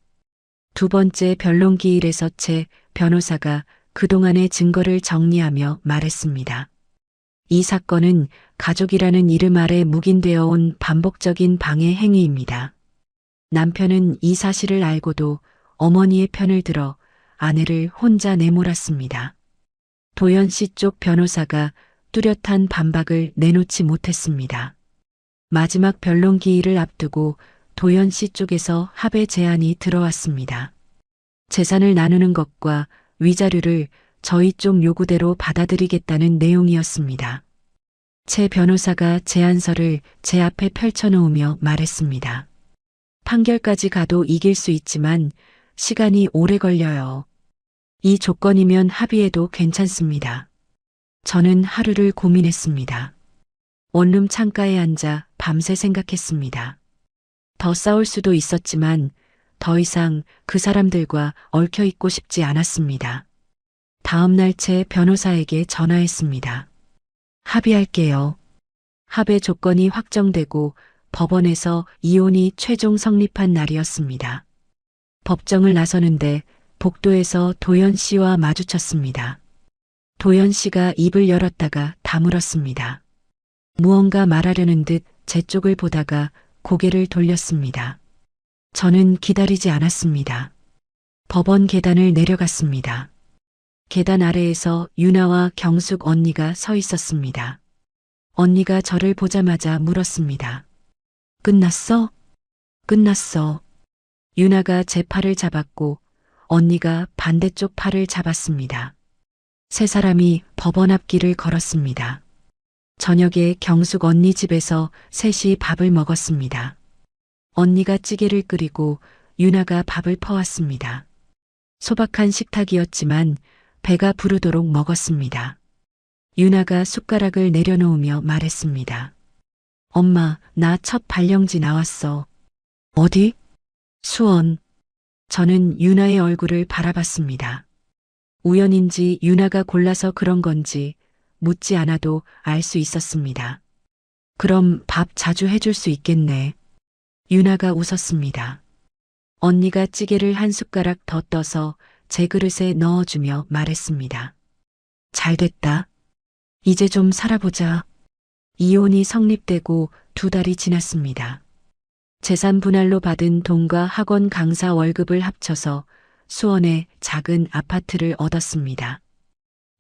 두 번째 변론기일에서 최 변호사가 그동안의 증거를 정리하며 말했습니다. 이 사건은 가족이라는 이름 아래 묵인되어 온 반복적인 방해 행위입니다. 남편은 이 사실을 알고도 어머니의 편을 들어 아내를 혼자 내몰았습니다. 도연 씨 쪽 변호사가 뚜렷한 반박을 내놓지 못했습니다. 마지막 변론 기일을 앞두고 도연 씨 쪽에서 합의 제안이 들어왔습니다. 재산을 나누는 것과 위자료를 저희 쪽 요구대로 받아들이겠다는 내용이었습니다. 최 변호사가 제안서를 제 앞에 펼쳐놓으며 말했습니다. 판결까지 가도 이길 수 있지만 시간이 오래 걸려요. 이 조건이면 합의해도 괜찮습니다. 저는 하루를 고민했습니다. 원룸 창가에 앉아 밤새 생각했습니다. 더 싸울 수도 있었지만 더 이상 그 사람들과 얽혀 있고 싶지 않았습니다. 다음 날 제 변호사에게 전화했습니다. 합의할게요. 합의 조건이 확정되고 법원에서 이혼이 최종 성립한 날이었습니다. 법정을 나서는데 복도에서 도연 씨와 마주쳤습니다. 도연 씨가 입을 열었다가 다물었습니다. 무언가 말하려는 듯 제 쪽을 보다가 고개를 돌렸습니다. 저는 기다리지 않았습니다. 법원 계단을 내려갔습니다. 계단 아래에서 유나와 경숙 언니가 서 있었습니다. 언니가 저를 보자마자 물었습니다. 끝났어? 끝났어. 유나가 제 팔을 잡았고 언니가 반대쪽 팔을 잡았습니다. 세 사람이 법원 앞길을 걸었습니다. 저녁에 경숙 언니 집에서 셋이 밥을 먹었습니다. 언니가 찌개를 끓이고 유나가 밥을 퍼왔습니다. 소박한 식탁이었지만 배가 부르도록 먹었습니다. 유나가 숟가락을 내려놓으며 말했습니다. 엄마, 나 첫 발령지 나왔어. 어디? 수원. 저는 유나의 얼굴을 바라봤습니다. 우연인지 유나가 골라서 그런 건지 묻지 않아도 알 수 있었습니다. 그럼 밥 자주 해줄 수 있겠네. 유나가 웃었습니다. 언니가 찌개를 한 숟가락 더 떠서 제 그릇에 넣어주며 말했습니다. 잘 됐다. 이제 좀 살아보자. 이혼이 성립되고 2달이 지났습니다. 재산 분할로 받은 돈과 학원 강사 월급을 합쳐서 수원에 작은 아파트를 얻었습니다.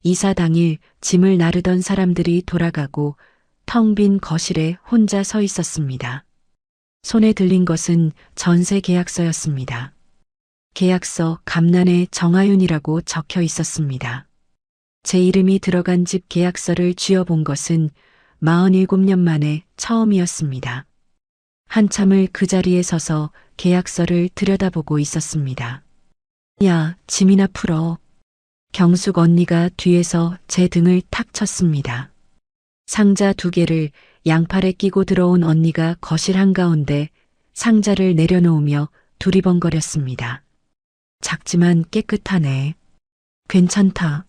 이사 당일 짐을 나르던 사람들이 돌아가고 텅 빈 거실에 혼자 서 있었습니다. 손에 들린 것은 전세 계약서였습니다. 계약서 감난에 정하윤이라고 적혀 있었습니다. 제 이름이 들어간 집 계약서를 쥐어본 것은 47년 만에 처음이었습니다. 한참을 그 자리에 서서 계약서를 들여다보고 있었습니다. 야, 짐이나 풀어. 경숙 언니가 뒤에서 제 등을 탁 쳤습니다. 상자 2개를 양팔에 끼고 들어온 언니가 거실 한가운데 상자를 내려놓으며 두리번거렸습니다. 작지만 깨끗하네. 괜찮다.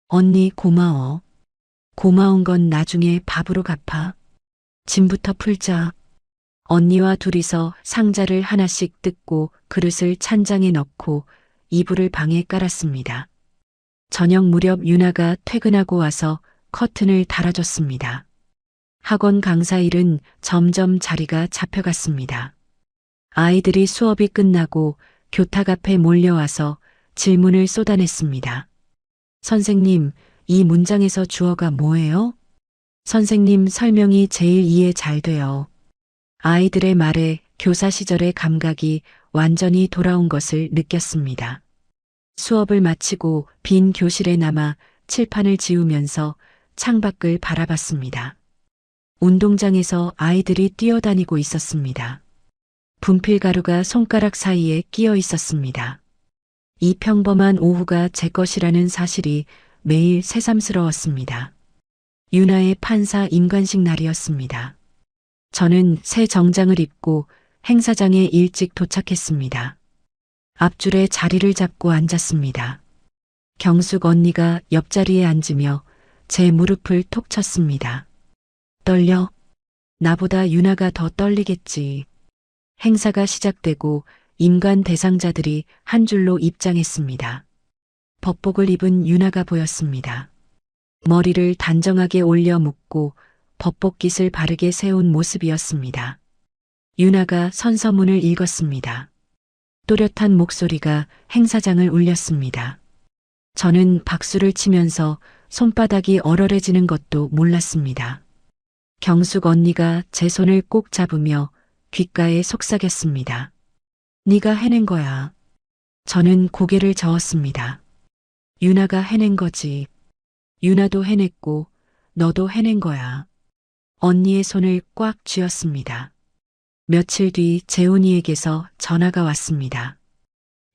언니 고마워. 고마운 건 나중에 밥으로 갚아. 짐부터 풀자. 언니와 둘이서 상자를 하나씩 뜯고 그릇을 찬장에 넣고 이불을 방에 깔았습니다. 저녁 무렵 유나가 퇴근하고 와서 커튼을 달아줬습니다. 학원 강사 일은 점점 자리가 잡혀갔습니다. 아이들이 수업이 끝나고 교탁 앞에 몰려와서 질문을 쏟아냈습니다. 선생님, 이 문장에서 주어가 뭐예요? 선생님 설명이 제일 이해 잘 돼요. 아이들의 말에 교사 시절의 감각이 완전히 돌아온 것을 느꼈습니다. 수업을 마치고 빈 교실에 남아 칠판을 지우면서 창밖을 바라봤습니다. 운동장에서 아이들이 뛰어다니고 있었습니다. 분필가루가 손가락 사이에 끼어 있었습니다. 이 평범한 오후가 제 것이라는 사실이 매일 새삼스러웠습니다. 유나의 판사 임관식 날이었습니다. 저는 새 정장을 입고 행사장에 일찍 도착했습니다. 앞줄에 자리를 잡고 앉았습니다. 경숙 언니가 옆자리에 앉으며 제 무릎을 톡 쳤습니다. 떨려? 나보다 유나가 더 떨리겠지. 행사가 시작되고 임관 대상자들이 한 줄로 입장했습니다. 법복을 입은 유나가 보였습니다. 머리를 단정하게 올려 묶고 법복깃을 바르게 세운 모습이었습니다. 유나가 선서문을 읽었습니다. 또렷한 목소리가 행사장을 울렸습니다. 저는 박수를 치면서 손바닥이 얼얼해지는 것도 몰랐습니다. 경숙 언니가 제 손을 꼭 잡으며 귓가에 속삭였습니다. 네가 해낸 거야. 저는 고개를 저었습니다. 유나가 해낸 거지. 유나도 해냈고 너도 해낸 거야. 언니의 손을 꽉 쥐었습니다. 며칠 뒤 재훈이에게서 전화가 왔습니다.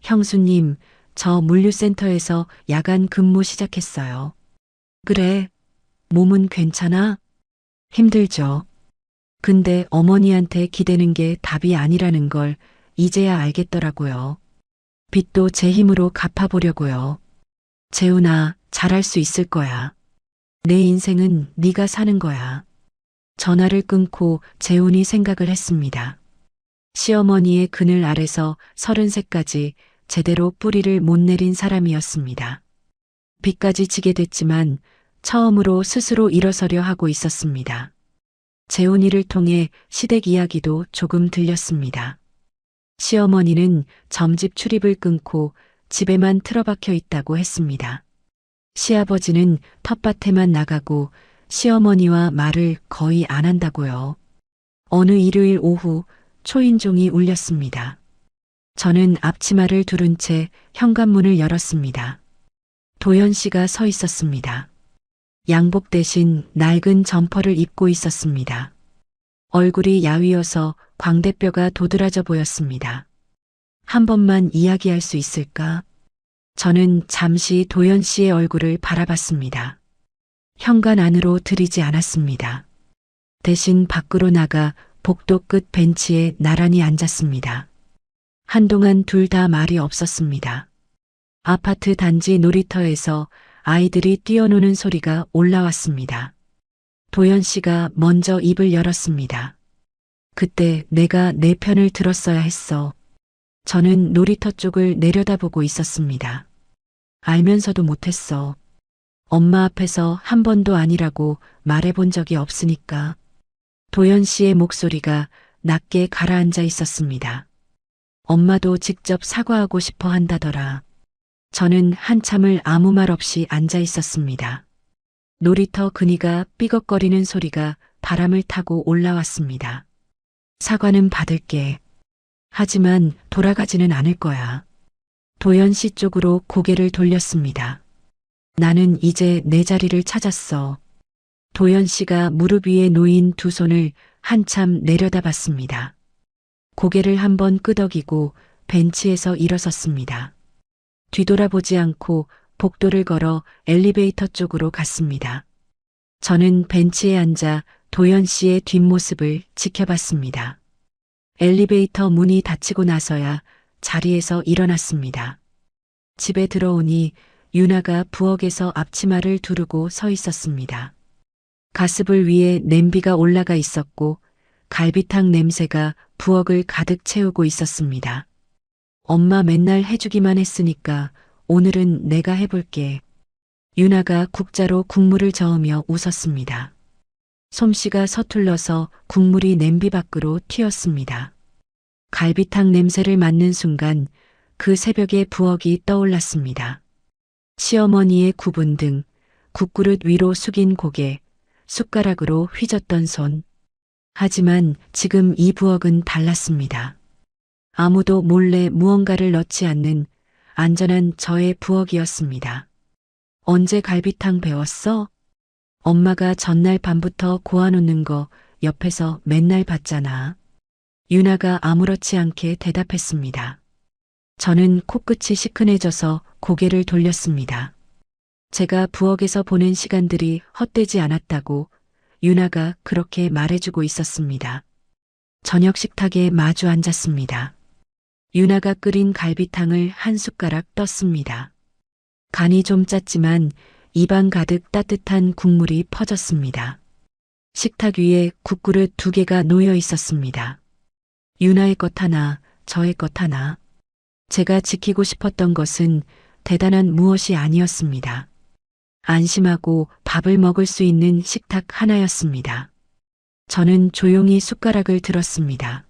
형수님, 저 물류센터에서 야간 근무 시작했어요. 그래, 몸은 괜찮아? 힘들죠. 근데 어머니한테 기대는 게 답이 아니라는 걸 이제야 알겠더라고요. 빚도 제 힘으로 갚아보려고요. 재훈아, 잘할 수 있을 거야. 내 인생은 네가 사는 거야. 전화를 끊고 재훈이 생각을 했습니다. 시어머니의 그늘 아래서 30세까지 제대로 뿌리를 못 내린 사람이었습니다. 빚까지 지게 됐지만 처음으로 스스로 일어서려 하고 있었습니다. 재훈이를 통해 시댁 이야기도 조금 들렸습니다. 시어머니는 점집 출입을 끊고 집에만 틀어박혀 있다고 했습니다. 시아버지는 텃밭에만 나가고 시어머니와 말을 거의 안 한다고요. 어느 일요일 오후 초인종이 울렸습니다. 저는 앞치마를 두른 채 현관문을 열었습니다. 도연 씨가 서 있었습니다. 양복 대신 낡은 점퍼를 입고 있었습니다. 얼굴이 야위어서 광대뼈가 도드라져 보였습니다. 한 번만 이야기할 수 있을까? 저는 잠시 도연 씨의 얼굴을 바라봤습니다. 현관 안으로 들이지 않았습니다. 대신 밖으로 나가 복도 끝 벤치에 나란히 앉았습니다. 한동안 둘 다 말이 없었습니다. 아파트 단지 놀이터에서 아이들이 뛰어노는 소리가 올라왔습니다. 도연 씨가 먼저 입을 열었습니다. 그때 내가 내 편을 들었어야 했어. 저는 놀이터 쪽을 내려다보고 있었습니다. 알면서도 못했어. 엄마 앞에서 한 번도 아니라고 말해본 적이 없으니까. 도연 씨의 목소리가 낮게 가라앉아 있었습니다. 엄마도 직접 사과하고 싶어 한다더라. 저는 한참을 아무 말 없이 앉아 있었습니다. 놀이터 그니가 삐걱거리는 소리가 바람을 타고 올라왔습니다. 사과는 받을게. 하지만 돌아가지는 않을 거야. 도연 씨 쪽으로 고개를 돌렸습니다. 나는 이제 내 자리를 찾았어. 도연 씨가 무릎 위에 놓인 두 손을 한참 내려다봤습니다. 고개를 한번 끄덕이고 벤치에서 일어섰습니다. 뒤돌아보지 않고 복도를 걸어 엘리베이터 쪽으로 갔습니다. 저는 벤치에 앉아 도연 씨의 뒷모습을 지켜봤습니다. 엘리베이터 문이 닫히고 나서야 자리에서 일어났습니다. 집에 들어오니 유나가 부엌에서 앞치마를 두르고 서 있었습니다. 가스불 위에 냄비가 올라가 있었고 갈비탕 냄새가 부엌을 가득 채우고 있었습니다. 엄마 맨날 해주기만 했으니까 오늘은 내가 해볼게. 유나가 국자로 국물을 저으며 웃었습니다. 솜씨가 서툴러서 국물이 냄비 밖으로 튀었습니다. 갈비탕 냄새를 맡는 순간 그 새벽의 부엌이 떠올랐습니다. 시어머니의 구분 등 국그릇 위로 숙인 고개, 숟가락으로 휘젓던 손. 하지만 지금 이 부엌은 달랐습니다. 아무도 몰래 무언가를 넣지 않는 안전한 저의 부엌이었습니다. 언제 갈비탕 배웠어? 엄마가 전날 밤부터 고아놓는 거 옆에서 맨날 봤잖아. 유나가 아무렇지 않게 대답했습니다. 저는 코끝이 시큰해져서 고개를 돌렸습니다. 제가 부엌에서 보낸 시간들이 헛되지 않았다고 유나가 그렇게 말해주고 있었습니다. 저녁 식탁에 마주 앉았습니다. 유나가 끓인 갈비탕을 한 숟가락 떴습니다. 간이 좀 짰지만 입안 가득 따뜻한 국물이 퍼졌습니다. 식탁 위에 국그릇 2개가 놓여 있었습니다. 유나의 것 하나, 저의 것 하나. 제가 지키고 싶었던 것은 대단한 무엇이 아니었습니다. 안심하고 밥을 먹을 수 있는 식탁 하나였습니다. 저는 조용히 숟가락을 들었습니다.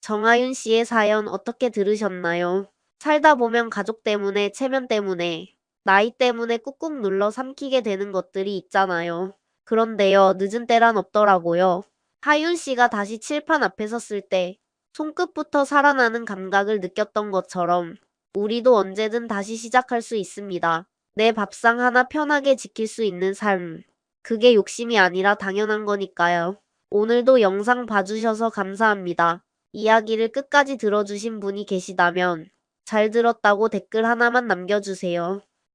정하윤 씨의 사연 어떻게 들으셨나요? 살다 보면 가족 때문에, 체면 때문에, 나이 때문에 꾹꾹 눌러 삼키게 되는 것들이 있잖아요. 그런데요, 늦은 때란 없더라고요. 하윤 씨가 다시 칠판 앞에 섰을 때 손끝부터 살아나는 감각을 느꼈던 것처럼 우리도 언제든 다시 시작할 수 있습니다. 내 밥상 하나 편하게 지킬 수 있는 삶. 그게 욕심이 아니라 당연한 거니까요. 오늘도 영상 봐주셔서 감사합니다. 이야기를 끝까지 들어주신 분이 계시다면 잘 들었다고 댓글 하나만 남겨주세요.